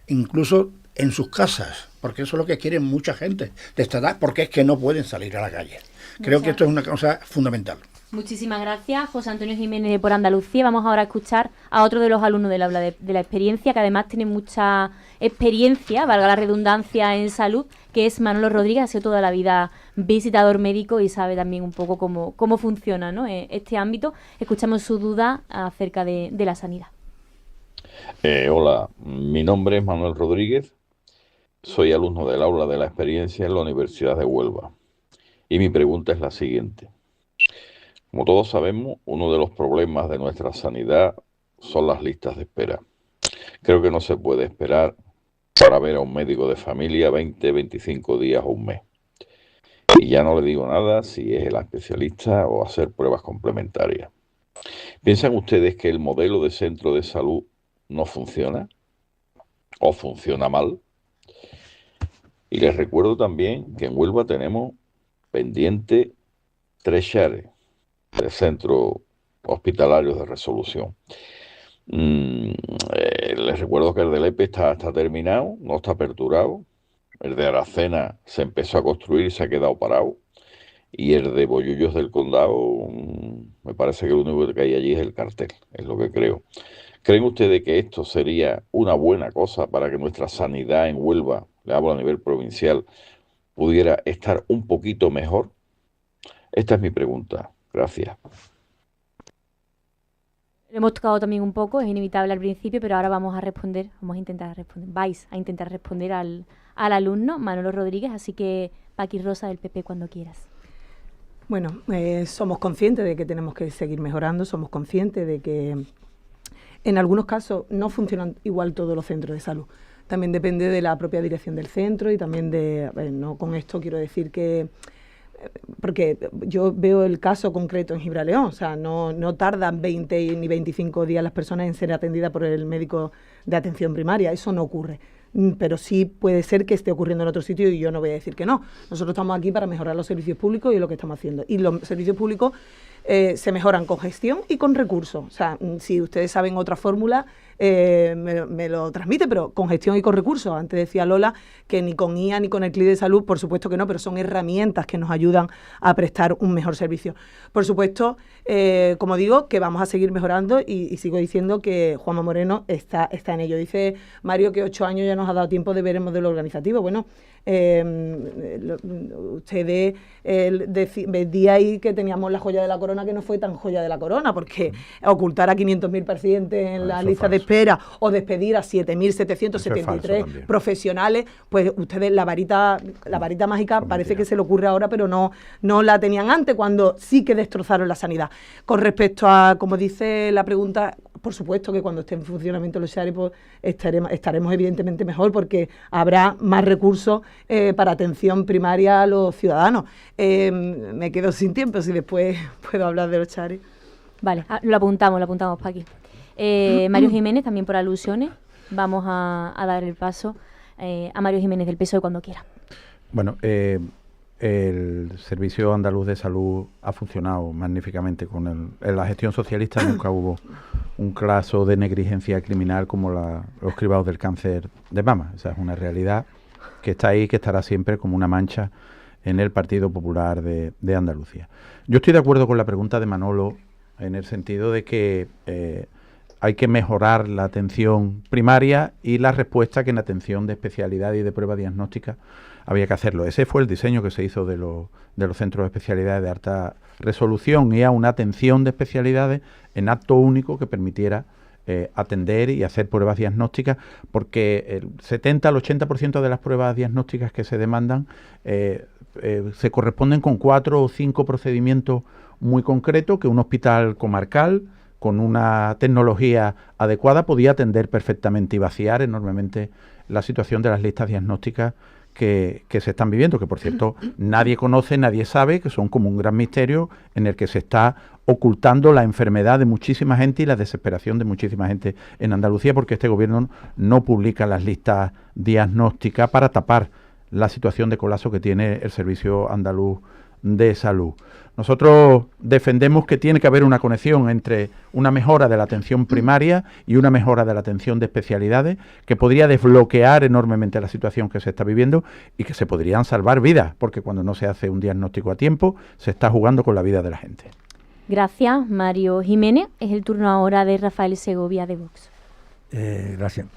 incluso en sus casas, porque eso es lo que quiere mucha gente de esta edad, porque es que no pueden salir a la calle. Creo que esto es una cosa fundamental. Muchísimas gracias, José Antonio Jiménez de Por Andalucía. Vamos ahora a escuchar a otro de los alumnos del aula de la experiencia, que además tiene mucha experiencia, valga la redundancia, en salud, que es Manolo Rodríguez. Ha sido toda la vida visitador médico y sabe también un poco cómo funciona, ¿no?, este ámbito. Escuchamos su duda acerca de la sanidad. Hola, mi nombre es Manuel Rodríguez, soy alumno del aula de la experiencia en la Universidad de Huelva. Y mi pregunta es la siguiente. Como todos sabemos, uno de los problemas de nuestra sanidad son las listas de espera. Creo que no se puede esperar para ver a un médico de familia 20, 25 días o un mes. Y ya no le digo nada si es el especialista o hacer pruebas complementarias. ¿Piensan ustedes que el modelo de centro de salud no funciona o funciona mal? Y les recuerdo también que en Huelva tenemos pendiente 3 SHARES, 3 centros hospitalarios de resolución. Les recuerdo que el de Lepe está terminado, no está aperturado. El de Aracena se empezó a construir y se ha quedado parado. Y el de Bollullos del Condado, me parece que lo único que hay allí es el cartel, es lo que creo. ¿Creen ustedes que esto sería una buena cosa para que nuestra sanidad en Huelva, le hablo a nivel provincial, pudiera estar un poquito mejor? Esta es mi pregunta. Gracias. Lo hemos tocado también un poco, es inevitable al principio, pero ahora vais a intentar responder al alumno, Manolo Rodríguez, así que Paqui Rosa del PP, cuando quieras. Bueno, somos conscientes de que tenemos que seguir mejorando, somos conscientes de que en algunos casos no funcionan igual todos los centros de salud. También depende de la propia dirección del centro y también no con esto quiero decir que, porque yo veo el caso concreto en Gibraleón, o sea, no tardan 20 ni 25 días las personas en ser atendidas por el médico de atención primaria, eso no ocurre. Pero sí puede ser que esté ocurriendo en otro sitio y yo no voy a decir que no. Nosotros estamos aquí para mejorar los servicios públicos y es lo que estamos haciendo. Y los servicios públicos se mejoran con gestión y con recursos. O sea, si ustedes saben otra fórmula, me lo transmite, pero con gestión y con recursos. Antes decía Lola que ni con IA ni con el CLI de salud, por supuesto que no, pero son herramientas que nos ayudan a prestar un mejor servicio. Por supuesto, como digo, que vamos a seguir mejorando y sigo diciendo que Juanma Moreno está en ello. Dice Mario que 8 años ya nos ha dado tiempo de ver el modelo organizativo. Bueno, ustedes veíais que teníamos la joya de la corona, que no fue tan joya de la corona, porque ocultar a 500.000 pacientes en la lista de espera o despedir a 7.773 profesionales, pues ustedes la varita mágica parece que se le ocurre ahora, pero no la tenían antes, cuando sí que destrozaron la sanidad. Con respecto a, como dice la pregunta, por supuesto que cuando esté en funcionamiento los SHARE, pues estaremos evidentemente mejor, porque habrá más recursos para atención primaria a los ciudadanos. Me quedo sin tiempo, si después puedo hablar de los SHARE. Vale, lo apuntamos para aquí. Mario Jiménez, también por alusiones. Vamos a dar el paso a Mario Jiménez del PSOE cuando quiera. Bueno, el Servicio Andaluz de Salud ha funcionado magníficamente. En la gestión socialista nunca hubo un caso de negligencia criminal como los cribados del cáncer de mama. Esa es una realidad que está ahí, que estará siempre como una mancha en el Partido Popular de Andalucía. Yo estoy de acuerdo con la pregunta de Manolo en el sentido de que hay que mejorar la atención primaria y la respuesta que en atención de especialidad y de prueba diagnóstica había que hacerlo. Ese fue el diseño que se hizo de los centros de especialidades de alta resolución, y a una atención de especialidades en acto único que permitiera atender y hacer pruebas diagnósticas, porque el 70 al 80% de las pruebas diagnósticas que se demandan se corresponden con 4 o 5 procedimientos muy concretos que un hospital comarcal con una tecnología adecuada podía atender perfectamente y vaciar enormemente la situación de las listas diagnósticas que se están viviendo, que por cierto nadie conoce, nadie sabe, que son como un gran misterio en el que se está ocultando la enfermedad de muchísima gente y la desesperación de muchísima gente en Andalucía, porque este gobierno no publica las listas diagnósticas para tapar la situación de colapso que tiene el Servicio Andaluz de Salud. Nosotros defendemos que tiene que haber una conexión entre una mejora de la atención primaria y una mejora de la atención de especialidades, que podría desbloquear enormemente la situación que se está viviendo y que se podrían salvar vidas, porque cuando no se hace un diagnóstico a tiempo, se está jugando con la vida de la gente. Gracias, Mario Jiménez. Es el turno ahora de Rafael Segovia, de Vox. Gracias.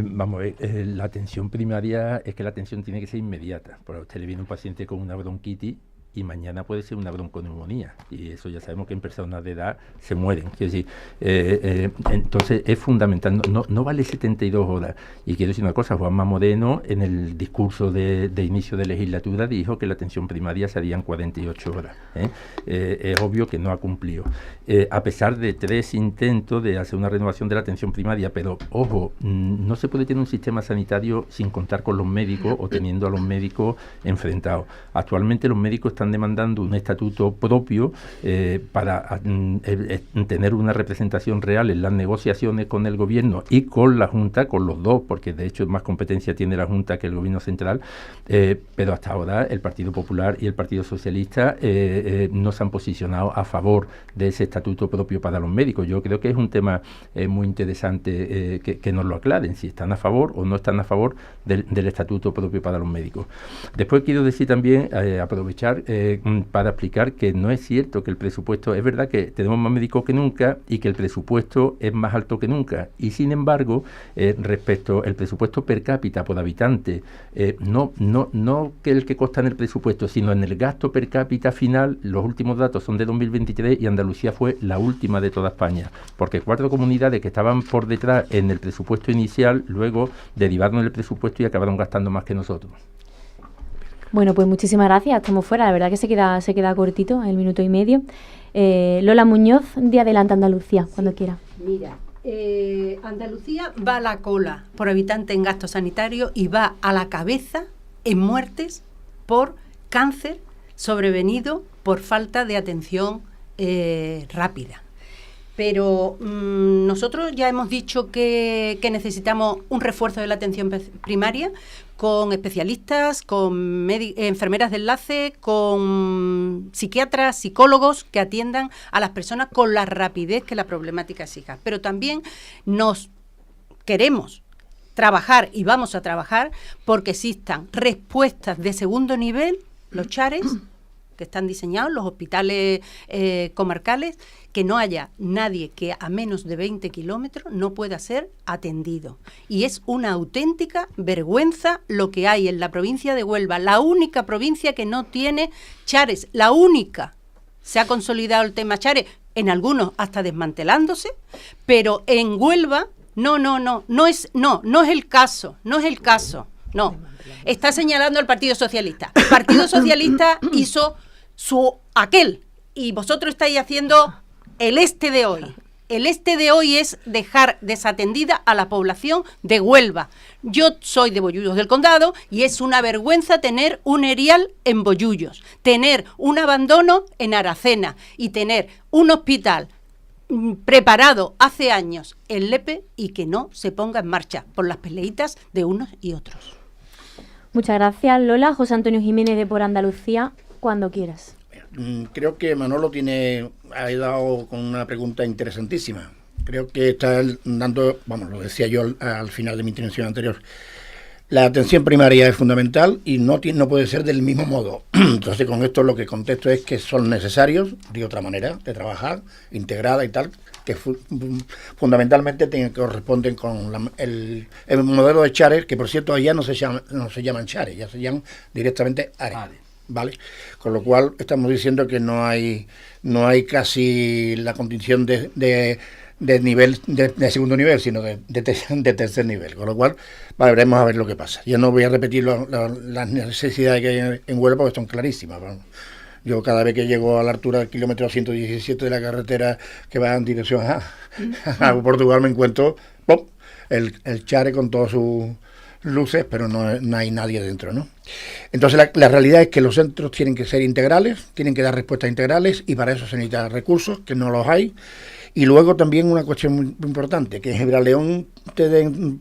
Vamos a ver, la atención primaria es que la atención tiene que ser inmediata. Por a usted le viene un paciente con una bronquitis y mañana puede ser una bronconeumonía, y eso ya sabemos que en personas de edad se mueren. Quiero decir, entonces es fundamental, no vale 72 horas. Y quiero decir una cosa, Juanma Moreno en el discurso de inicio de legislatura dijo que la atención primaria serían 48 horas. Es obvio que no ha cumplido. A pesar de 3 intentos de hacer una renovación de la atención primaria, pero ojo, no se puede tener un sistema sanitario sin contar con los médicos o teniendo a los médicos enfrentados. Actualmente los médicos están demandando un estatuto propio para tener una representación real en las negociaciones con el gobierno y con la Junta, con los dos, porque de hecho más competencia tiene la Junta que el gobierno central, pero hasta ahora el Partido Popular y el Partido Socialista no se han posicionado a favor de ese estatuto propio para los médicos. Yo creo que es un tema muy interesante que nos lo aclaren, si están a favor o no están a favor del estatuto propio para los médicos. Después quiero decir también, aprovechar para explicar que no es cierto que el presupuesto, es verdad que tenemos más médicos que nunca y que el presupuesto es más alto que nunca, y sin embargo respecto al presupuesto per cápita por habitante, no que el que consta en el presupuesto, sino en el gasto per cápita final, los últimos datos son de 2023 y Andalucía fue la última de toda España, porque 4 comunidades que estaban por detrás en el presupuesto inicial luego derivaron el presupuesto y acabaron gastando más que nosotros. Bueno, pues muchísimas gracias. Estamos fuera. La verdad que se queda cortito, el minuto y medio. Lola Muñoz, de Adelante Andalucía, cuando quiera. Mira, Andalucía va a la cola por habitante en gasto sanitario y va a la cabeza en muertes por cáncer sobrevenido por falta de atención rápida. Pero nosotros ya hemos dicho que necesitamos un refuerzo de la atención primaria con especialistas, con enfermeras de enlace, con psiquiatras, psicólogos que atiendan a las personas con la rapidez que la problemática exija. Pero también nos queremos trabajar y vamos a trabajar porque existan respuestas de segundo nivel, los SHAREs, que están diseñados, los hospitales comarcales, que no haya nadie que a menos de 20 kilómetros no pueda ser atendido. Y es una auténtica vergüenza lo que hay en la provincia de Huelva, la única provincia que no tiene chares, la única. Se ha consolidado el tema chares, en algunos hasta desmantelándose, pero en Huelva no es el caso, no. Está señalando al Partido Socialista. El Partido Socialista hizo aquel, y vosotros estáis haciendo el este de hoy. El este de hoy es dejar desatendida a la población de Huelva. Yo soy de Bollullos del Condado y es una vergüenza tener un erial en Bollullos, tener un abandono en Aracena y tener un hospital preparado hace años en Lepe y que no se ponga en marcha por las peleitas de unos y otros. Muchas gracias, Lola. José Antonio Jiménez de Por Andalucía, cuando quieras. Creo que Manolo ha dado con una pregunta interesantísima. Creo que está dando, lo decía yo al final de mi intervención anterior, la atención primaria es fundamental y no puede ser del mismo modo. Entonces, con esto lo que contesto es que son necesarios, de otra manera, de trabajar, integrada y tal, que fundamentalmente corresponden con el modelo de Chares, que por cierto allá no se llaman Chares, ya se llaman directamente ARE. ¿Vale? Con lo cual estamos diciendo que no hay casi la condición de nivel de segundo nivel, sino de tercer nivel, con lo cual veremos a ver lo que pasa. Yo no voy a repetir las necesidades que hay en Huelva, porque son clarísimas. Yo cada vez que llego a la altura del kilómetro 117 de la carretera que va en dirección a Portugal, me encuentro el Chare con todas sus luces, pero no hay nadie dentro, ¿no? Entonces la realidad es que los centros tienen que ser integrales, tienen que dar respuestas integrales, y para eso se necesitan recursos, que no los hay. Y luego también una cuestión muy importante, que en Gibraleón te den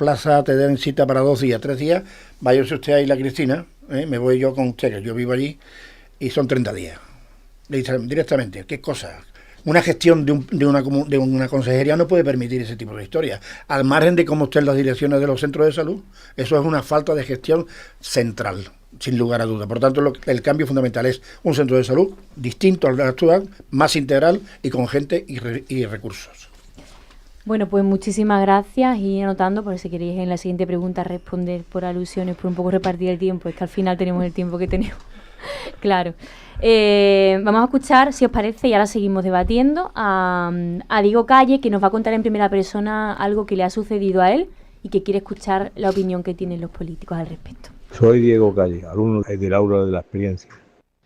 cita para 2 días, 3 días, váyase usted ahí la Cristina, me voy yo con usted, que yo vivo allí, y son 30 días, directamente. ¿Qué cosa? Una gestión de una consejería no puede permitir ese tipo de historias. Al margen de cómo estén las direcciones de los centros de salud, eso es una falta de gestión central, sin lugar a duda. Por tanto, el cambio fundamental es un centro de salud distinto al actual, más integral y con gente y recursos. Bueno, pues muchísimas gracias, y anotando, por si queréis en la siguiente pregunta responder por alusiones, por un poco repartir el tiempo, es que al final tenemos el tiempo que tenemos. Claro. Vamos a escuchar, si os parece, y ahora seguimos debatiendo, a Diego Calle, que nos va a contar en primera persona algo que le ha sucedido a él y que quiere escuchar la opinión que tienen los políticos al respecto. Soy Diego Calle, alumno del aula de la experiencia.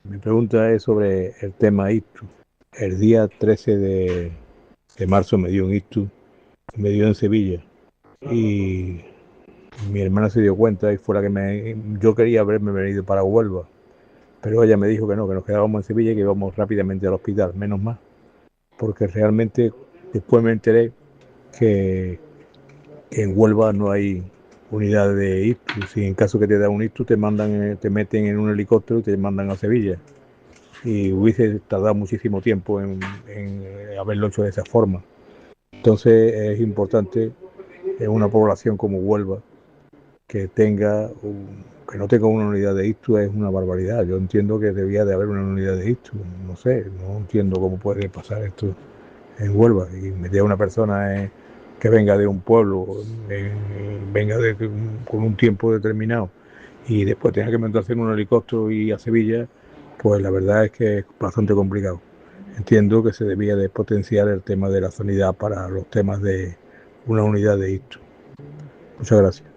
Mi pregunta es sobre el tema ictus. El día 13 de marzo me dio un ictus, me dio en Sevilla, y mi hermana se dio cuenta y fue la que yo quería haberme venido para Huelva, pero ella me dijo que no, que nos quedábamos en Sevilla y que íbamos rápidamente al hospital, menos mal, porque realmente después me enteré que en Huelva no hay unidad de ictus, y en caso que te da un ictus te meten en un helicóptero y te mandan a Sevilla, y hubiese tardado muchísimo tiempo en haberlo hecho de esa forma. Entonces es importante en una población como Huelva que no tenga una unidad de ictus, es una barbaridad. Yo entiendo que debía de haber una unidad de ictus, no entiendo cómo puede pasar esto en Huelva y meter a una persona que venga de un pueblo, venga con un tiempo determinado y después tenga que montarse en un helicóptero y a Sevilla, pues la verdad es que es bastante complicado. Entiendo que se debía de potenciar el tema de la sanidad para los temas de una unidad de ictus. Muchas gracias.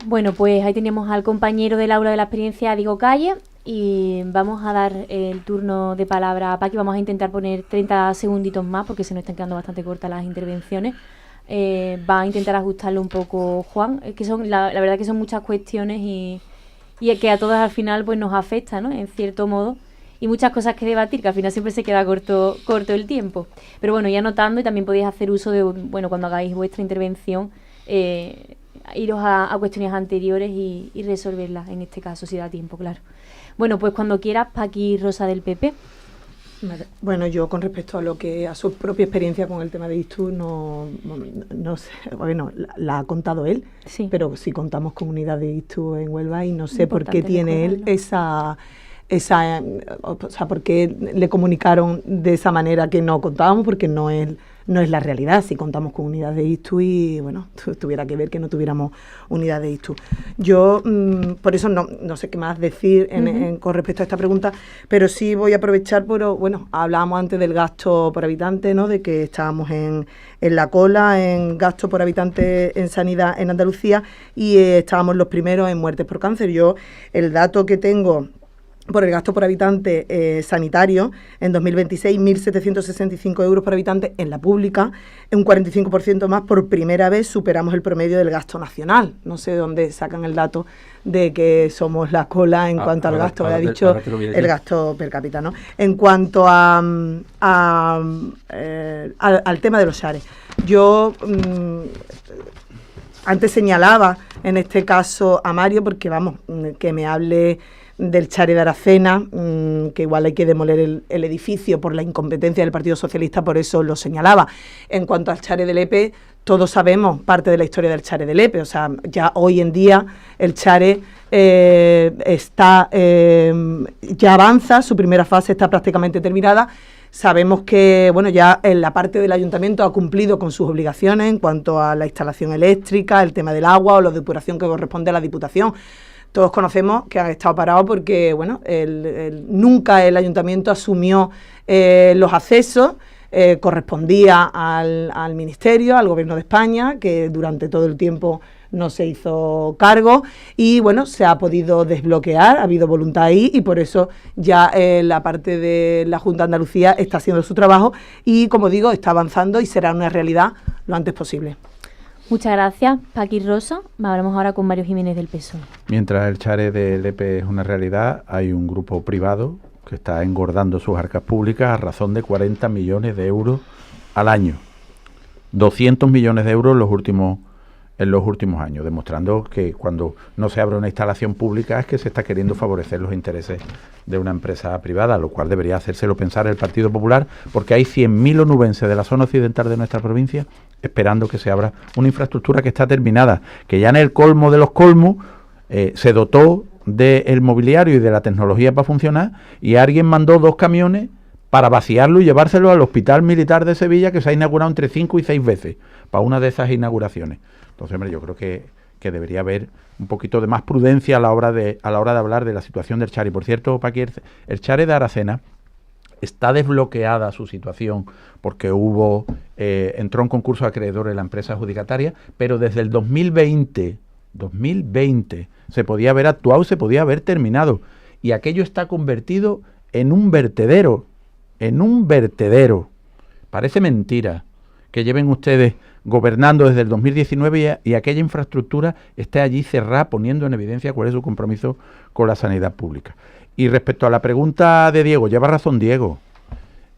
Bueno, pues ahí teníamos al compañero del aula de la experiencia, Diego Calle, y vamos a dar el turno de palabra a Paqui. Vamos a intentar poner 30 segunditos más porque se nos están quedando bastante cortas las intervenciones. Va a intentar ajustarlo un poco Juan, que son la verdad que son muchas cuestiones y que a todas al final pues nos afecta, ¿no? En cierto modo, y muchas cosas que debatir, que al final siempre se queda corto el tiempo. Pero bueno, ya anotando, y también podéis hacer uso de, cuando hagáis vuestra intervención, iros a cuestiones anteriores y resolverlas, en este caso, si da tiempo, claro. Bueno, pues cuando quieras, Paqui Rosa del PP. Vale. Bueno, yo con respecto a su propia experiencia con el tema de ictus, no sé, la ha contado él, sí. Pero sí contamos con unidad de ictus en Huelva y no sé por qué tiene él esa por qué le comunicaron de esa manera que no contábamos, porque no es la realidad. Si contamos con unidades de ISTU y, bueno, tuviera que ver que no tuviéramos unidades de ISTU. Yo, por eso no sé qué más decir con respecto a esta pregunta, pero sí voy a aprovechar, bueno, hablábamos antes del gasto por habitante, ¿no?, de que estábamos en la cola en gasto por habitante en sanidad en Andalucía y estábamos los primeros en muertes por cáncer. Yo, el dato que tengo por el gasto por habitante sanitario, en 2026, 1.765 euros por habitante en la pública, un 45% más, por primera vez superamos el promedio del gasto nacional. No sé de dónde sacan el dato de que somos la cola en cuanto al gasto, ha dicho el gasto per cápita, ¿no? En cuanto al tema de los SHARE, yo antes señalaba, en este caso, a Mario, porque vamos, que me hable del SHARE de Aracena, que igual hay que demoler el edificio por la incompetencia del Partido Socialista, por eso lo señalaba. En cuanto al SHARE del EPE, todos sabemos parte de la historia del SHARE del EPE, o sea, ya hoy en día el SHARE ya avanza, su primera fase está prácticamente terminada. Sabemos que, bueno, ya en la parte del ayuntamiento ha cumplido con sus obligaciones en cuanto a la instalación eléctrica, el tema del agua o la depuración que corresponde a la Diputación. Todos conocemos que han estado parados porque, bueno, nunca el ayuntamiento asumió los accesos, correspondía al Ministerio, al Gobierno de España, que durante todo el tiempo no se hizo cargo y, bueno, se ha podido desbloquear, ha habido voluntad ahí y por eso ya la parte de la Junta de Andalucía está haciendo su trabajo y, como digo, está avanzando y será una realidad lo antes posible. Muchas gracias, Paqui Rosso. Hablamos ahora con Mario Jiménez del PSOE. Mientras el SHARE del EPE es una realidad, hay un grupo privado que está engordando sus arcas públicas a razón de 40 millones de euros al año. 200 millones de euros en los últimos años, demostrando que cuando no se abre una instalación pública es que se está queriendo favorecer los intereses de una empresa privada, lo cual debería hacérselo pensar el Partido Popular, porque hay 100.000 onubenses de la zona occidental de nuestra provincia esperando que se abra una infraestructura que está terminada, que ya en el colmo de los colmos se dotó del mobiliario y de la tecnología para funcionar y alguien mandó 2 camiones para vaciarlo y llevárselo al Hospital Militar de Sevilla, que se ha inaugurado entre 5 y 6 veces para una de esas inauguraciones. Entonces, hombre, yo creo que debería haber un poquito de más prudencia a la hora de hablar de la situación del SHARE. Por cierto, Paqui, el SHARE de Aracena está desbloqueada su situación porque entró en concurso de acreedores la empresa adjudicataria, pero desde el 2020 se podía haber actuado, se podía haber terminado, y aquello está convertido en un vertedero. Parece mentira que lleven ustedes gobernando desde el 2019 y aquella infraestructura esté allí cerrada, poniendo en evidencia cuál es su compromiso con la sanidad pública. Y respecto a la pregunta de Diego, lleva razón Diego,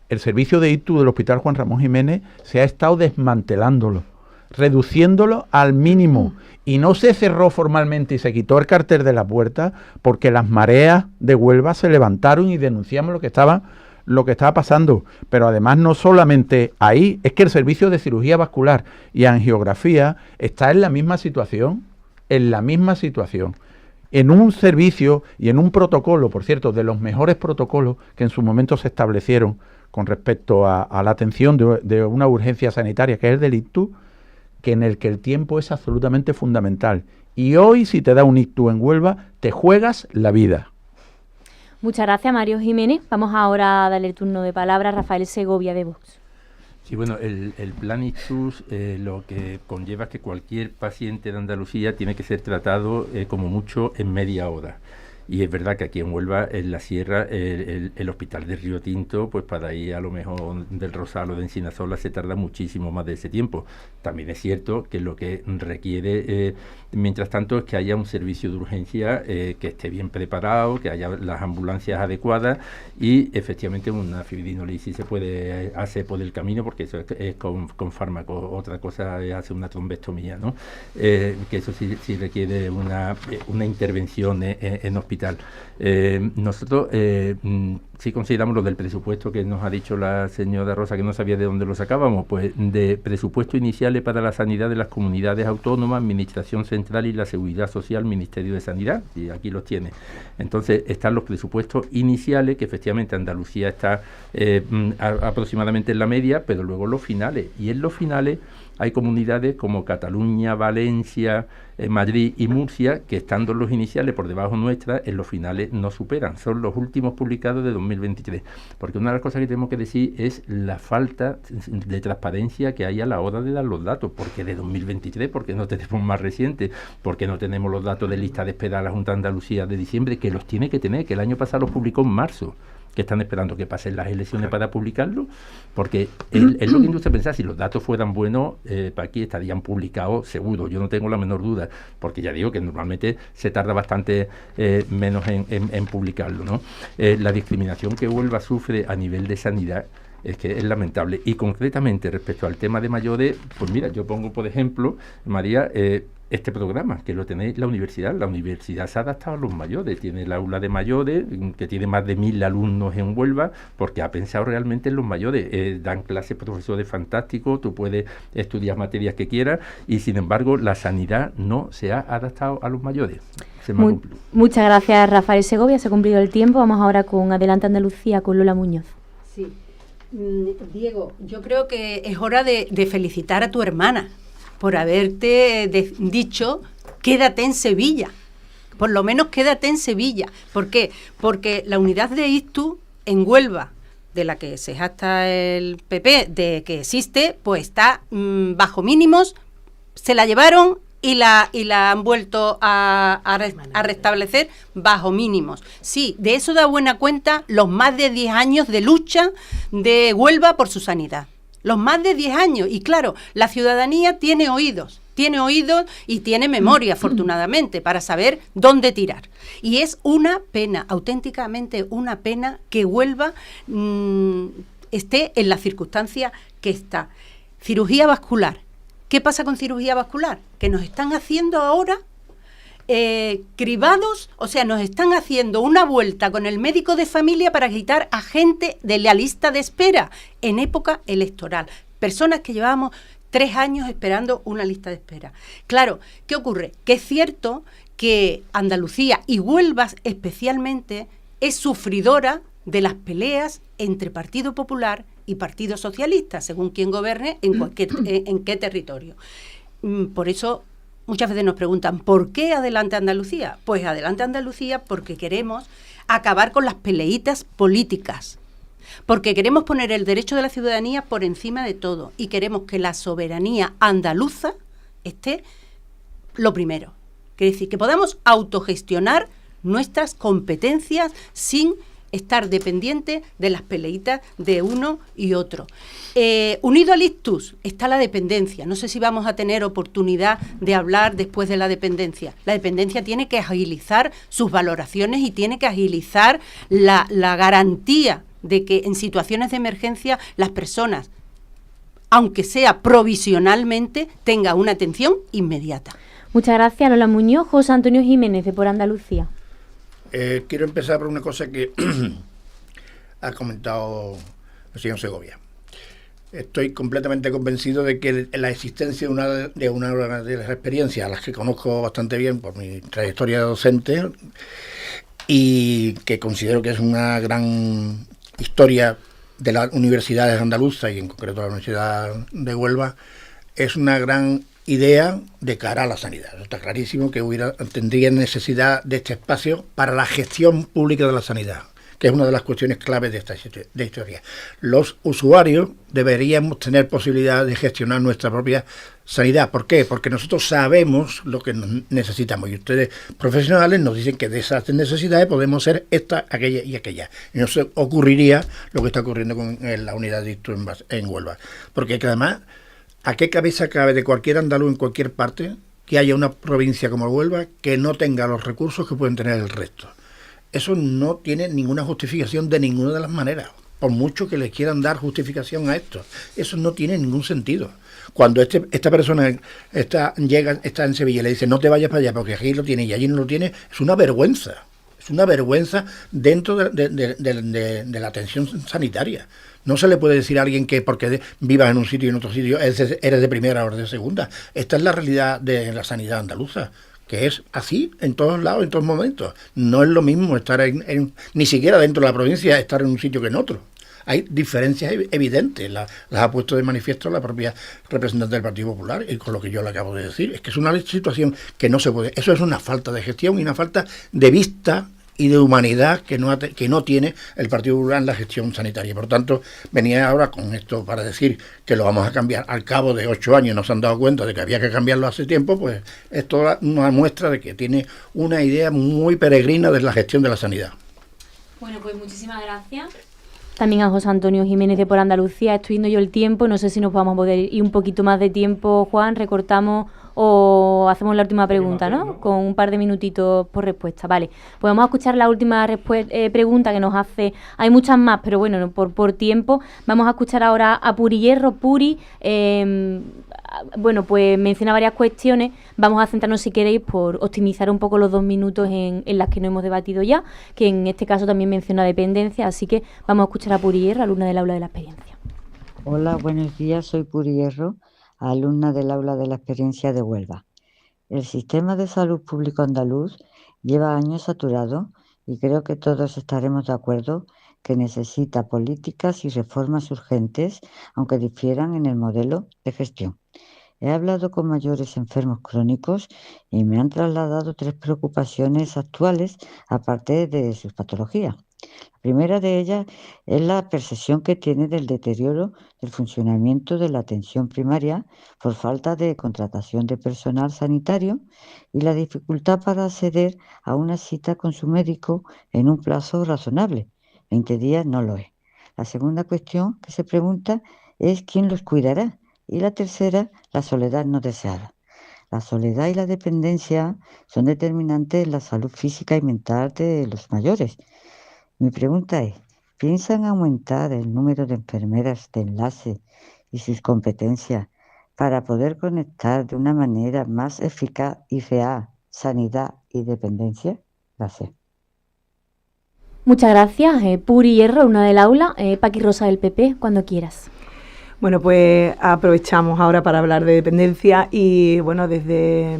el servicio de ITU del Hospital Juan Ramón Jiménez se ha estado desmantelándolo, reduciéndolo al mínimo, y no se cerró formalmente y se quitó el cartel de la puerta porque las mareas de Huelva se levantaron y denunciamos lo que estaba pasando. Pero además no solamente ahí, es que el servicio de cirugía vascular y angiografía está en la misma situación, en un servicio y en un protocolo, por cierto, de los mejores protocolos que en su momento se establecieron con respecto a la atención de una urgencia sanitaria, que es el del ICTU, que en el que el tiempo es absolutamente fundamental. Y hoy, si te da un ICTU en Huelva, te juegas la vida. Muchas gracias, Mario Jiménez. Vamos ahora a darle el turno de palabra a Rafael Segovia, de Vox. Sí, bueno, el plan ICTUS lo que conlleva es que cualquier paciente de Andalucía tiene que ser tratado como mucho en media hora. Y es verdad que aquí en Huelva, en la sierra, el hospital de Río Tinto, pues para ir a lo mejor del Rosal o de Encinasola se tarda muchísimo más de ese tiempo. También es cierto que lo que requiere, mientras tanto, es que haya un servicio de urgencia que esté bien preparado, que haya las ambulancias adecuadas y efectivamente una fibrinolisis se puede hacer por el camino, porque eso es con fármacos. Otra cosa es hacer una trombectomía, ¿no? Que eso sí requiere una intervención en hospital. tal. Nosotros sí consideramos lo del presupuesto que nos ha dicho la señora Rosa, que no sabía de dónde lo sacábamos, pues de presupuestos iniciales para la sanidad de las comunidades autónomas, Administración Central y la Seguridad Social, Ministerio de Sanidad, y aquí los tiene. Entonces están los presupuestos iniciales, que efectivamente Andalucía está aproximadamente en la media, pero luego los finales, y en los finales hay comunidades como Cataluña, Valencia, Madrid y Murcia, que estando en los iniciales por debajo nuestra, en los finales no superan. Son los últimos publicados de 2023. Porque una de las cosas que tenemos que decir es la falta de transparencia que hay a la hora de dar los datos. Porque de 2023, porque no tenemos más recientes, porque no tenemos los datos de lista de espera de la Junta de Andalucía de diciembre, que los tiene que tener, que el año pasado los publicó en marzo, que están esperando que pasen las elecciones para publicarlo, porque es lo que industria pensar, si los datos fueran buenos, para aquí estarían publicados seguro, yo no tengo la menor duda, porque ya digo que normalmente se tarda bastante menos en publicarlo, ¿no? La discriminación que Huelva sufre a nivel de sanidad es que es lamentable, y concretamente respecto al tema de mayores, pues mira, yo pongo por ejemplo, María, este programa, que lo tenéis la universidad se ha adaptado a los mayores, tiene el aula de mayores, que tiene más de 1000 alumnos en Huelva, porque ha pensado realmente en los mayores, dan clases profesores fantásticos, tú puedes estudiar materias que quieras, y sin embargo la sanidad no se ha adaptado a los mayores. Muchas gracias, Rafael Segovia, se ha cumplido el tiempo, vamos ahora con Adelante Andalucía, con Lola Muñoz. Sí. Diego, yo creo que es hora de felicitar a tu hermana por haberte dicho quédate en Sevilla, por lo menos quédate en Sevilla. ¿Por qué? Porque la unidad de ICTU en Huelva, de la que se jacta el PP de que existe, pues está bajo mínimos, se la llevaron y la han vuelto a restablecer bajo mínimos. Sí, de eso da buena cuenta los más de 10 años de lucha de Huelva por su sanidad. Los más de 10 años. Y claro, la ciudadanía tiene oídos y tiene memoria, afortunadamente, para saber dónde tirar. Y es una pena, auténticamente una pena, que Huelva esté en la circunstancia que está. Cirugía vascular. ¿Qué pasa con cirugía vascular? Que nos están haciendo ahora cribados, o sea, nos están haciendo una vuelta con el médico de familia para quitar a gente de la lista de espera en época electoral. Personas que llevábamos 3 años esperando una lista de espera. Claro, ¿qué ocurre? Que es cierto que Andalucía y Huelva especialmente es sufridora de las peleas entre Partido Popular y Partido Socialista, según quien gobierne en qué territorio. Por eso muchas veces nos preguntan, ¿por qué Adelante Andalucía? Pues Adelante Andalucía porque queremos acabar con las peleitas políticas, porque queremos poner el derecho de la ciudadanía por encima de todo y queremos que la soberanía andaluza esté lo primero. Quiere decir, que podamos autogestionar nuestras competencias sin estar dependiente de las peleitas de uno y otro. Unido al ictus está la dependencia. No sé si vamos a tener oportunidad de hablar después de la dependencia. La dependencia tiene que agilizar sus valoraciones y tiene que agilizar la garantía de que en situaciones de emergencia las personas, aunque sea provisionalmente, tengan una atención inmediata. Muchas gracias, Lola Muñoz. José Antonio Jiménez, de Por Andalucía. Quiero empezar por una cosa que ha comentado el señor Segovia. Estoy completamente convencido de que la existencia de una de las experiencias, a las que conozco bastante bien por mi trayectoria docente, y que considero que es una gran historia de las universidades andaluzas y en concreto la Universidad de Huelva, es una gran idea de cara a la sanidad. Está clarísimo que tendría necesidad de este espacio para la gestión pública de la sanidad, que es una de las cuestiones claves de esta historia. Los usuarios deberíamos tener posibilidad de gestionar nuestra propia sanidad. ¿Por qué? Porque nosotros sabemos lo que necesitamos y ustedes profesionales nos dicen que de esas necesidades podemos ser esta, aquella y aquella. Y no se ocurriría lo que está ocurriendo con la unidad de ictus en Huelva. Porque además, ¿a qué cabeza cabe de cualquier andaluz en cualquier parte que haya una provincia como Huelva que no tenga los recursos que pueden tener el resto? Eso no tiene ninguna justificación de ninguna de las maneras, por mucho que le quieran dar justificación a esto. Eso no tiene ningún sentido. Cuando esta persona está en Sevilla y le dice no te vayas para allá porque aquí lo tiene y allí no lo tiene, es una vergüenza. Es una vergüenza dentro de la atención sanitaria. No se le puede decir a alguien que porque vivas en un sitio y en otro sitio eres de primera o de segunda. Esta es la realidad de la sanidad andaluza, que es así en todos lados, en todos momentos. No es lo mismo estar ni siquiera dentro de la provincia, estar en un sitio que en otro. Hay diferencias evidentes, las ha puesto de manifiesto la propia representante del Partido Popular, y con lo que yo le acabo de decir, es que es una situación que no se puede. Eso es una falta de gestión y una falta de vista y de humanidad que no tiene el Partido Popular en la gestión sanitaria. Por tanto, venía ahora con esto para decir que lo vamos a cambiar. Al cabo de 8 años no se han dado cuenta de que había que cambiarlo hace tiempo, pues esto es una muestra de que tiene una idea muy peregrina de la gestión de la sanidad. Bueno, pues muchísimas gracias. También a José Antonio Jiménez de Por Andalucía. Estoy viendo yo el tiempo, no sé si nos vamos a poder ir un poquito más de tiempo, Juan, recortamos o hacemos la última pregunta, ¿no? Con un par de minutitos por respuesta. Vale, pues vamos a escuchar la última pregunta que nos hace. Hay muchas más, pero bueno, por tiempo. Vamos a escuchar ahora a Puri Hierro. Puri, bueno, pues menciona varias cuestiones. Vamos a centrarnos, si queréis, por optimizar un poco los 2 minutos en las que no hemos debatido ya, que en este caso también menciona dependencia, así que vamos a escuchar a Puri Hierro, alumna del Aula de la Experiencia. Hola, buenos días, soy Puri Hierro, alumna del Aula de la Experiencia de Huelva. El sistema de salud público andaluz lleva años saturado y creo que todos estaremos de acuerdo que necesita políticas y reformas urgentes, aunque difieran en el modelo de gestión. He hablado con mayores enfermos crónicos y me han trasladado 3 preocupaciones actuales, aparte de sus patologías. La primera de ellas es la percepción que tiene del deterioro del funcionamiento de la atención primaria por falta de contratación de personal sanitario y la dificultad para acceder a una cita con su médico en un plazo razonable. 20 días no lo es. La segunda cuestión que se pregunta es quién los cuidará. Y la tercera, la soledad no deseada. La soledad y la dependencia son determinantes en la salud física y mental de los mayores. Mi pregunta es, ¿piensan aumentar el número de enfermeras de enlace y sus competencias para poder conectar de una manera más eficaz y real sanidad y dependencia? Gracias. Muchas gracias, Puri Hierro, una del aula. Paqui Rosa del PP, cuando quieras. Bueno, pues aprovechamos ahora para hablar de dependencia y bueno, desde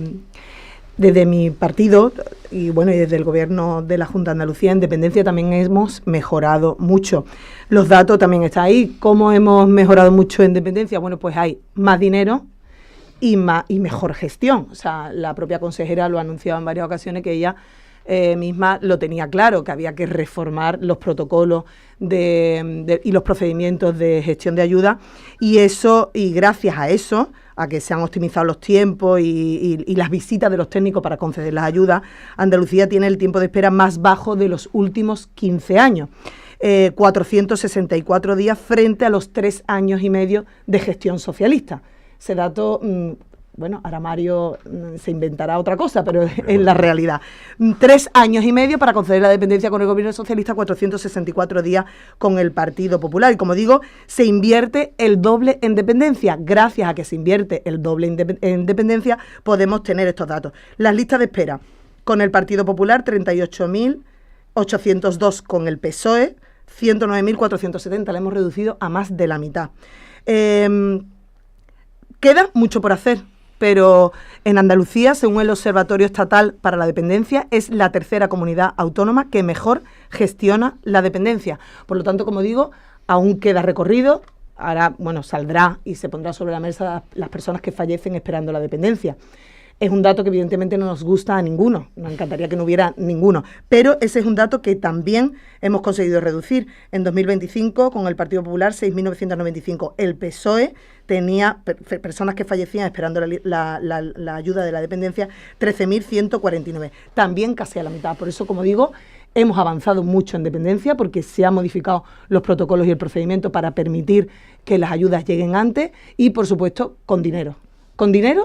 mi partido y bueno, y desde el gobierno de la Junta de Andalucía en dependencia también hemos mejorado mucho. Los datos también están ahí. ¿Cómo hemos mejorado mucho en dependencia? Bueno, pues hay más dinero y mejor gestión. O sea, la propia consejera lo ha anunciado en varias ocasiones que ella misma lo tenía claro, que había que reformar los protocolos y los procedimientos de gestión de ayuda, y gracias a eso, a que se han optimizado los tiempos y las visitas de los técnicos para conceder las ayudas, Andalucía tiene el tiempo de espera más bajo de los últimos 15 años. 464 días frente a los 3 años y medio de gestión socialista. Ese dato, bueno, ahora Mario se inventará otra cosa, pero es la realidad. 3 años y medio para conceder la dependencia con el gobierno socialista, 464 días con el Partido Popular. Y como digo, se invierte el doble en dependencia. Gracias a que se invierte el doble en dependencia, podemos tener estos datos. Las listas de espera con el Partido Popular, 38.802 con el PSOE, 109.470, la hemos reducido a más de la mitad. Queda mucho por hacer, pero en Andalucía, según el Observatorio Estatal para la Dependencia, es la tercera comunidad autónoma que mejor gestiona la dependencia. Por lo tanto, como digo, aún queda recorrido. Ahora, bueno, saldrá y se pondrá sobre la mesa las personas que fallecen esperando la dependencia. Es un dato que evidentemente no nos gusta a ninguno, nos encantaría que no hubiera ninguno, pero ese es un dato que también hemos conseguido reducir. En 2025, con el Partido Popular, 6.995. El PSOE tenía personas que fallecían esperando la ayuda de la dependencia, 13.149. También casi a la mitad. Por eso, como digo, hemos avanzado mucho en dependencia porque se han modificado los protocolos y el procedimiento para permitir que las ayudas lleguen antes y, por supuesto, con dinero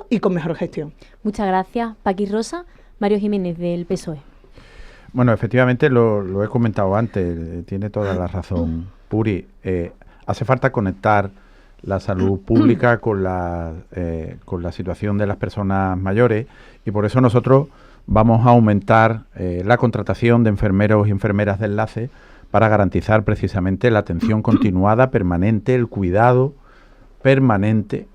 y con mejor gestión. Muchas gracias, Paqui Rosa. Mario Jiménez, del PSOE. Bueno, efectivamente lo he comentado antes, tiene toda la razón Puri. Hace falta conectar la salud pública con la situación de las personas mayores, y por eso nosotros vamos a aumentar la contratación de enfermeros y enfermeras de enlace para garantizar precisamente la atención continuada, permanente, el cuidado permanente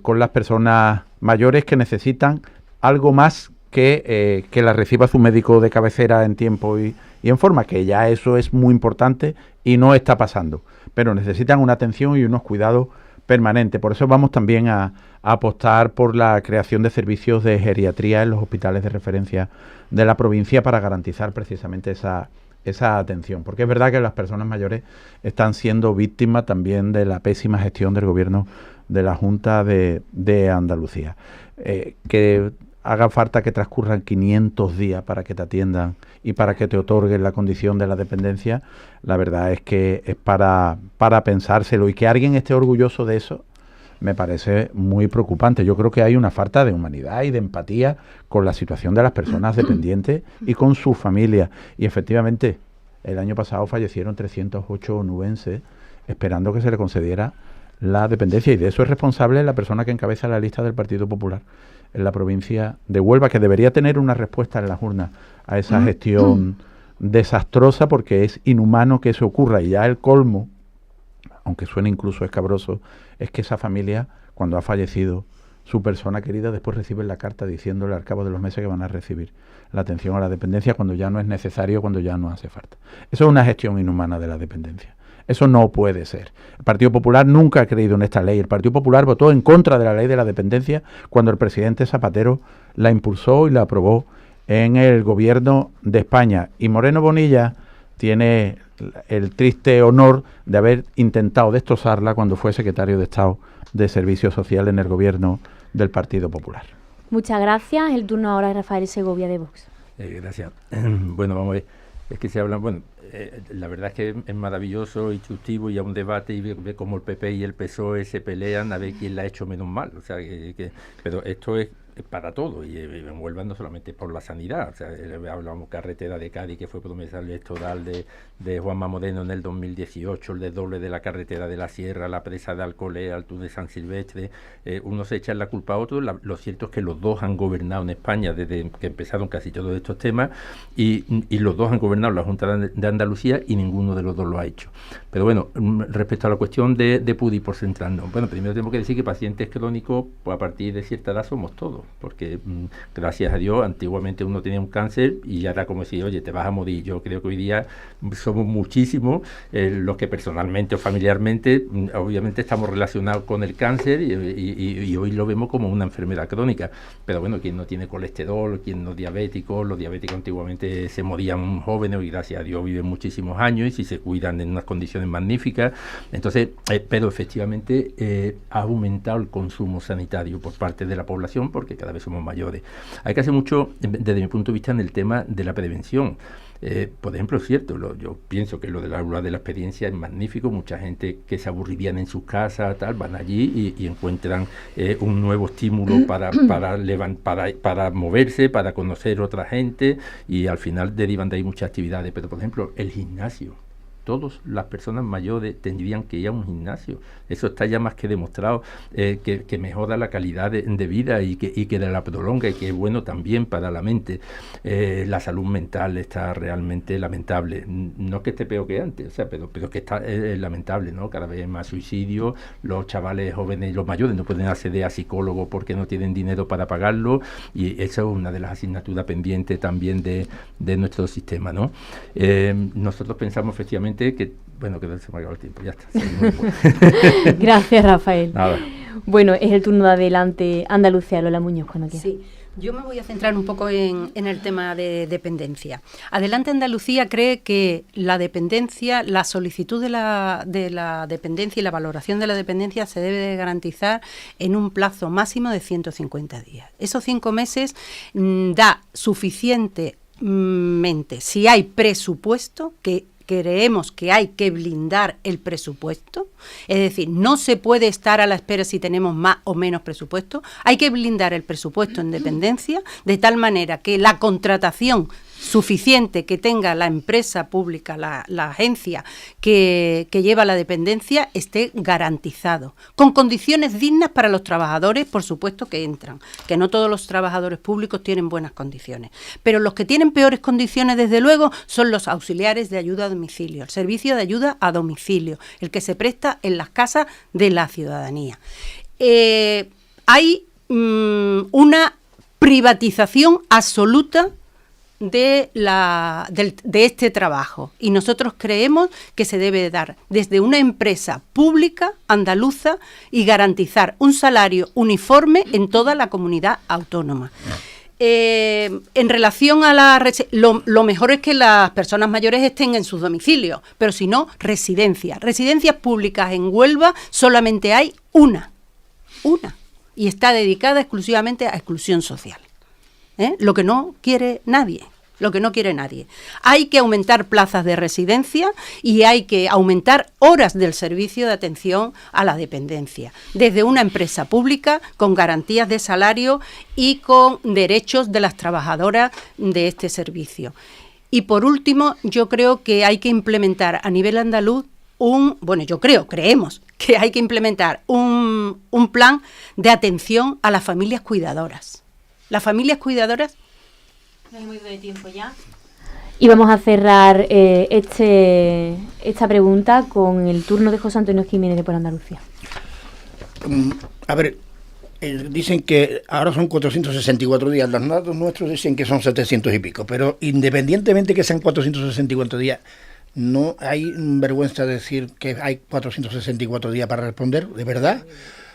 con las personas mayores que necesitan algo más que la reciba su médico de cabecera en tiempo y en forma, que ya eso es muy importante y no está pasando, pero necesitan una atención y unos cuidados permanentes. Por eso vamos también a apostar por la creación de servicios de geriatría en los hospitales de referencia de la provincia para garantizar precisamente esa atención, porque es verdad que las personas mayores están siendo víctimas también de la pésima gestión del gobierno de la Junta de Andalucía. Que haga falta que transcurran 500 días para que te atiendan y para que te otorguen la condición de la dependencia, la verdad es que es para pensárselo, y que alguien esté orgulloso de eso me parece muy preocupante. Yo creo que hay una falta de humanidad y de empatía con la situación de las personas dependientes y con su familia. Y efectivamente, el año pasado fallecieron 308 onubenses esperando que se le concediera la dependencia, y de eso es responsable la persona que encabeza la lista del Partido Popular en la provincia de Huelva, que debería tener una respuesta en las urnas a esa gestión desastrosa, porque es inhumano que eso ocurra. Y ya el colmo, aunque suene incluso escabroso, es que esa familia, cuando ha fallecido su persona querida, después recibe la carta diciéndole al cabo de los meses que van a recibir la atención a la dependencia cuando ya no es necesario, cuando ya no hace falta. Eso es una gestión inhumana de la dependencia. Eso no puede ser. El Partido Popular nunca ha creído en esta ley. El Partido Popular votó en contra de la ley de la dependencia cuando el presidente Zapatero la impulsó y la aprobó en el gobierno de España. Y Moreno Bonilla tiene el triste honor de haber intentado destrozarla cuando fue secretario de Estado de Servicios Sociales en el gobierno del Partido Popular. Muchas gracias. El turno ahora es Rafael Segovia, de Vox. Gracias. Bueno, vamos a ver. Es que se hablan, la verdad es que es maravilloso, instructivo, y a un debate, y ve cómo el PP y el PSOE se pelean a ver quién la ha hecho menos mal. O sea, pero esto es para todo, y en Huelva no solamente por la sanidad. O sea, hablamos carretera de Cádiz, que fue promesa electoral de Juanma Moreno en el 2018, el desdoble de la carretera de la Sierra, la presa de Alcolea, el túnel de San Silvestre. Uno se echa la culpa a otro. Lo cierto es que los dos han gobernado en España desde que empezaron casi todos estos temas, y los dos han gobernado la Junta de Andalucía, y ninguno de los dos lo ha hecho. Pero bueno, respecto a la cuestión de PUDI, por centrarnos, bueno, primero tengo que decir que pacientes crónicos, pues a partir de cierta edad somos todos, porque gracias a Dios antiguamente uno tenía un cáncer y ya era como decir, oye, te vas a morir. Yo creo que hoy día somos muchísimos los que personalmente o familiarmente obviamente estamos relacionados con el cáncer, y hoy lo vemos como una enfermedad crónica. Pero bueno, quien no tiene colesterol, quien no es diabético, los diabéticos antiguamente se morían jóvenes y gracias a Dios viven muchísimos años y si se cuidan en unas condiciones magníficas. Entonces, pero efectivamente ha aumentado el consumo sanitario por parte de la población, porque cada vez somos mayores. Hay que hacer mucho, desde mi punto de vista, en el tema de la prevención. Por ejemplo, es cierto, yo pienso que lo del aula de la experiencia es magnífico. Mucha gente que se aburrirían en sus casas, tal, van allí y encuentran un nuevo estímulo para moverse, para conocer otra gente, y al final derivan de ahí muchas actividades. Pero, por ejemplo, el gimnasio. Todas las personas mayores tendrían que ir a un gimnasio. Eso está ya más que demostrado, que mejora la calidad de vida y que la prolonga, y que es bueno también para la mente. La salud mental está realmente lamentable. No es que esté peor que antes, o sea, pero que está lamentable, ¿no? Cada vez más suicidios, los chavales jóvenes y los mayores no pueden acceder a psicólogos porque no tienen dinero para pagarlo, y eso es una de las asignaturas pendientes también de nuestro sistema, ¿no? Nosotros pensamos efectivamente que se me ha acabado el tiempo, ya está. Gracias, Rafael. Nada. Bueno, es el turno de Adelante Andalucía, Lola Muñoz, cuando quiera. Sí, yo me voy a centrar un poco en el tema de dependencia. Adelante Andalucía cree que la dependencia, la solicitud de la dependencia y la valoración de la dependencia se debe de garantizar en un plazo máximo de 150 días. Esos 5 meses da suficiente si hay presupuesto, que creemos que hay que blindar el presupuesto, es decir, no se puede estar a la espera si tenemos más o menos presupuesto, hay que blindar el presupuesto en dependencia de tal manera que la contratación suficiente que tenga la empresa pública, la agencia que lleva la dependencia, esté garantizado, con condiciones dignas para los trabajadores, por supuesto, que entran, que no todos los trabajadores públicos tienen buenas condiciones, pero los que tienen peores condiciones, desde luego, son los auxiliares de ayuda a domicilio, el servicio de ayuda a domicilio, el que se presta en las casas de la ciudadanía. Hay una privatización absoluta de este trabajo, y nosotros creemos que se debe dar desde una empresa pública andaluza y garantizar un salario uniforme en toda la comunidad autónoma. En relación a lo mejor es que las personas mayores estén en sus domicilios, pero si no, residencias públicas en Huelva solamente hay una, y está dedicada exclusivamente a exclusión social. Lo que no quiere nadie. Hay que aumentar plazas de residencia y hay que aumentar horas del servicio de atención a la dependencia, desde una empresa pública con garantías de salario y con derechos de las trabajadoras de este servicio. Y por último, yo creo que hay que implementar a nivel andaluz creemos que hay que implementar un plan de atención a las familias cuidadoras. Las familias cuidadoras... No hay muy de tiempo ya. Y vamos a cerrar esta pregunta con el turno de José Antonio Jiménez de Por Andalucía. A ver, dicen que ahora son 464 días, los datos nuestros dicen que son 700 y pico, pero independientemente que sean 464 días, ¿no hay vergüenza decir que hay 464 días para responder, de verdad?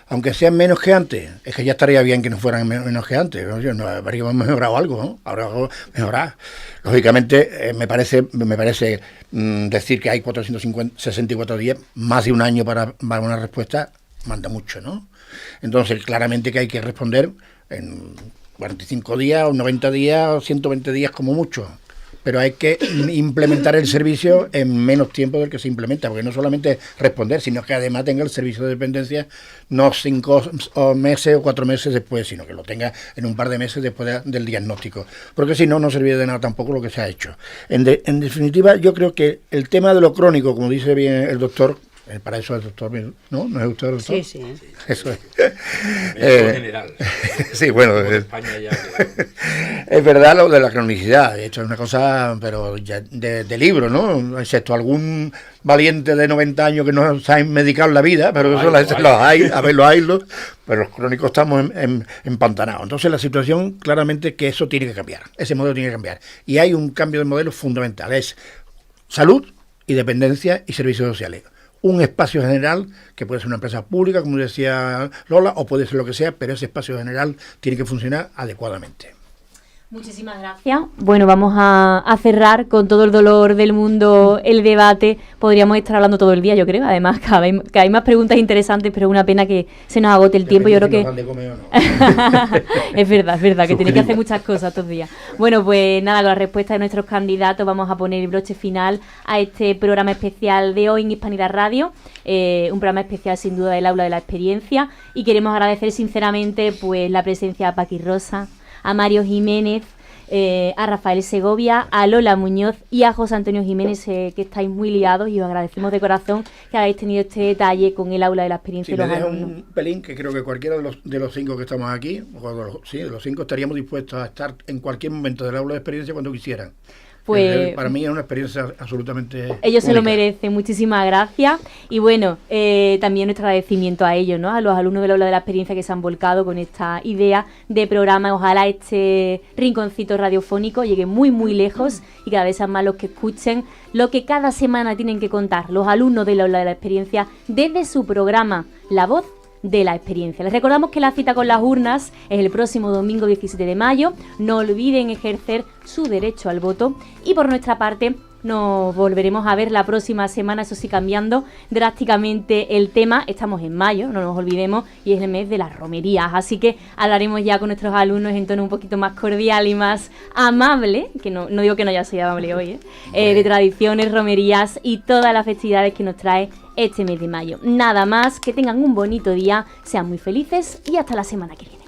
Aunque sean menos que antes, es que ya estaría bien que no fueran menos que antes, ¿no? Habríamos mejorado algo, ¿no? Habrá algo mejorar. Lógicamente, me parece decir que hay 464 días, más de un año para una respuesta, manda mucho, ¿no? Entonces, claramente que hay que responder en 45 días, o 90 días, o 120 días como mucho. Pero hay que implementar el servicio en menos tiempo del que se implementa, porque no solamente responder, sino que además tenga el servicio de dependencia no 5 meses o 4 meses después, sino que lo tenga en un par de meses después del diagnóstico, porque si no, no serviría de nada tampoco lo que se ha hecho. En definitiva, yo creo que el tema de lo crónico, como dice bien el doctor, para eso es doctor, ¿no? ¿No es usted doctor? Sí, sí. Eso es. General. Sí, bueno. España ya es verdad lo de la cronicidad. Esto es una cosa, pero ya de libro, ¿no? Excepto algún valiente de 90 años que no sabe medicar la vida, pero eso los hay, a ver, los hay, pero los crónicos estamos empantanados. Entonces la situación, claramente que eso tiene que cambiar. Ese modelo tiene que cambiar. Y hay un cambio de modelo fundamental. Es salud y dependencia y servicios sociales. Un espacio general, que puede ser una empresa pública, como decía Lola, o puede ser lo que sea, pero ese espacio general tiene que funcionar adecuadamente. Muchísimas gracias. Bueno, vamos a cerrar con todo el dolor del mundo el debate. Podríamos estar hablando todo el día, yo creo. Además, que hay más preguntas interesantes, pero es una pena que se nos agote el tiempo. Yo creo que... es verdad, que tiene que hacer muchas cosas estos días. Bueno, pues nada, con la respuesta de nuestros candidatos vamos a poner el broche final a este programa especial de hoy en Hispanidad Radio. Un programa especial sin duda del Aula de la Experiencia. Y queremos agradecer sinceramente pues la presencia de Paqui Rosa, a Mario Jiménez, a Rafael Segovia, a Lola Muñoz y a José Antonio Jiménez, que estáis muy liados y os agradecemos de corazón que hayáis tenido este detalle con el Aula de la Experiencia de los alumnos. Un pelín, que creo que cualquiera de los 5 que estamos aquí, de los 5 estaríamos dispuestos a estar en cualquier momento del Aula de Experiencia cuando quisieran. Pues para mí es una experiencia absolutamente ellos única. Se lo merecen, muchísimas gracias. Y bueno, también nuestro agradecimiento a ellos, ¿no? A los alumnos del Aula de la Experiencia que se han volcado con esta idea de programa. Ojalá este rinconcito radiofónico llegue muy, muy lejos y cada vez sean más los que escuchen lo que cada semana tienen que contar los alumnos del Aula de la Experiencia desde su programa La Voz de la Experiencia. Les recordamos que la cita con las urnas es el próximo domingo 17 de mayo. No olviden ejercer su derecho al voto y por nuestra parte Nos volveremos a ver la próxima semana, eso sí, cambiando drásticamente el tema. Estamos en mayo, no nos olvidemos, y es el mes de las romerías, así que hablaremos ya con nuestros alumnos en tono un poquito más cordial y más amable, que no digo que no haya sido amable hoy, de tradiciones, romerías y todas las festividades que nos trae este mes de mayo. Nada más, que tengan un bonito día, sean muy felices y hasta la semana que viene.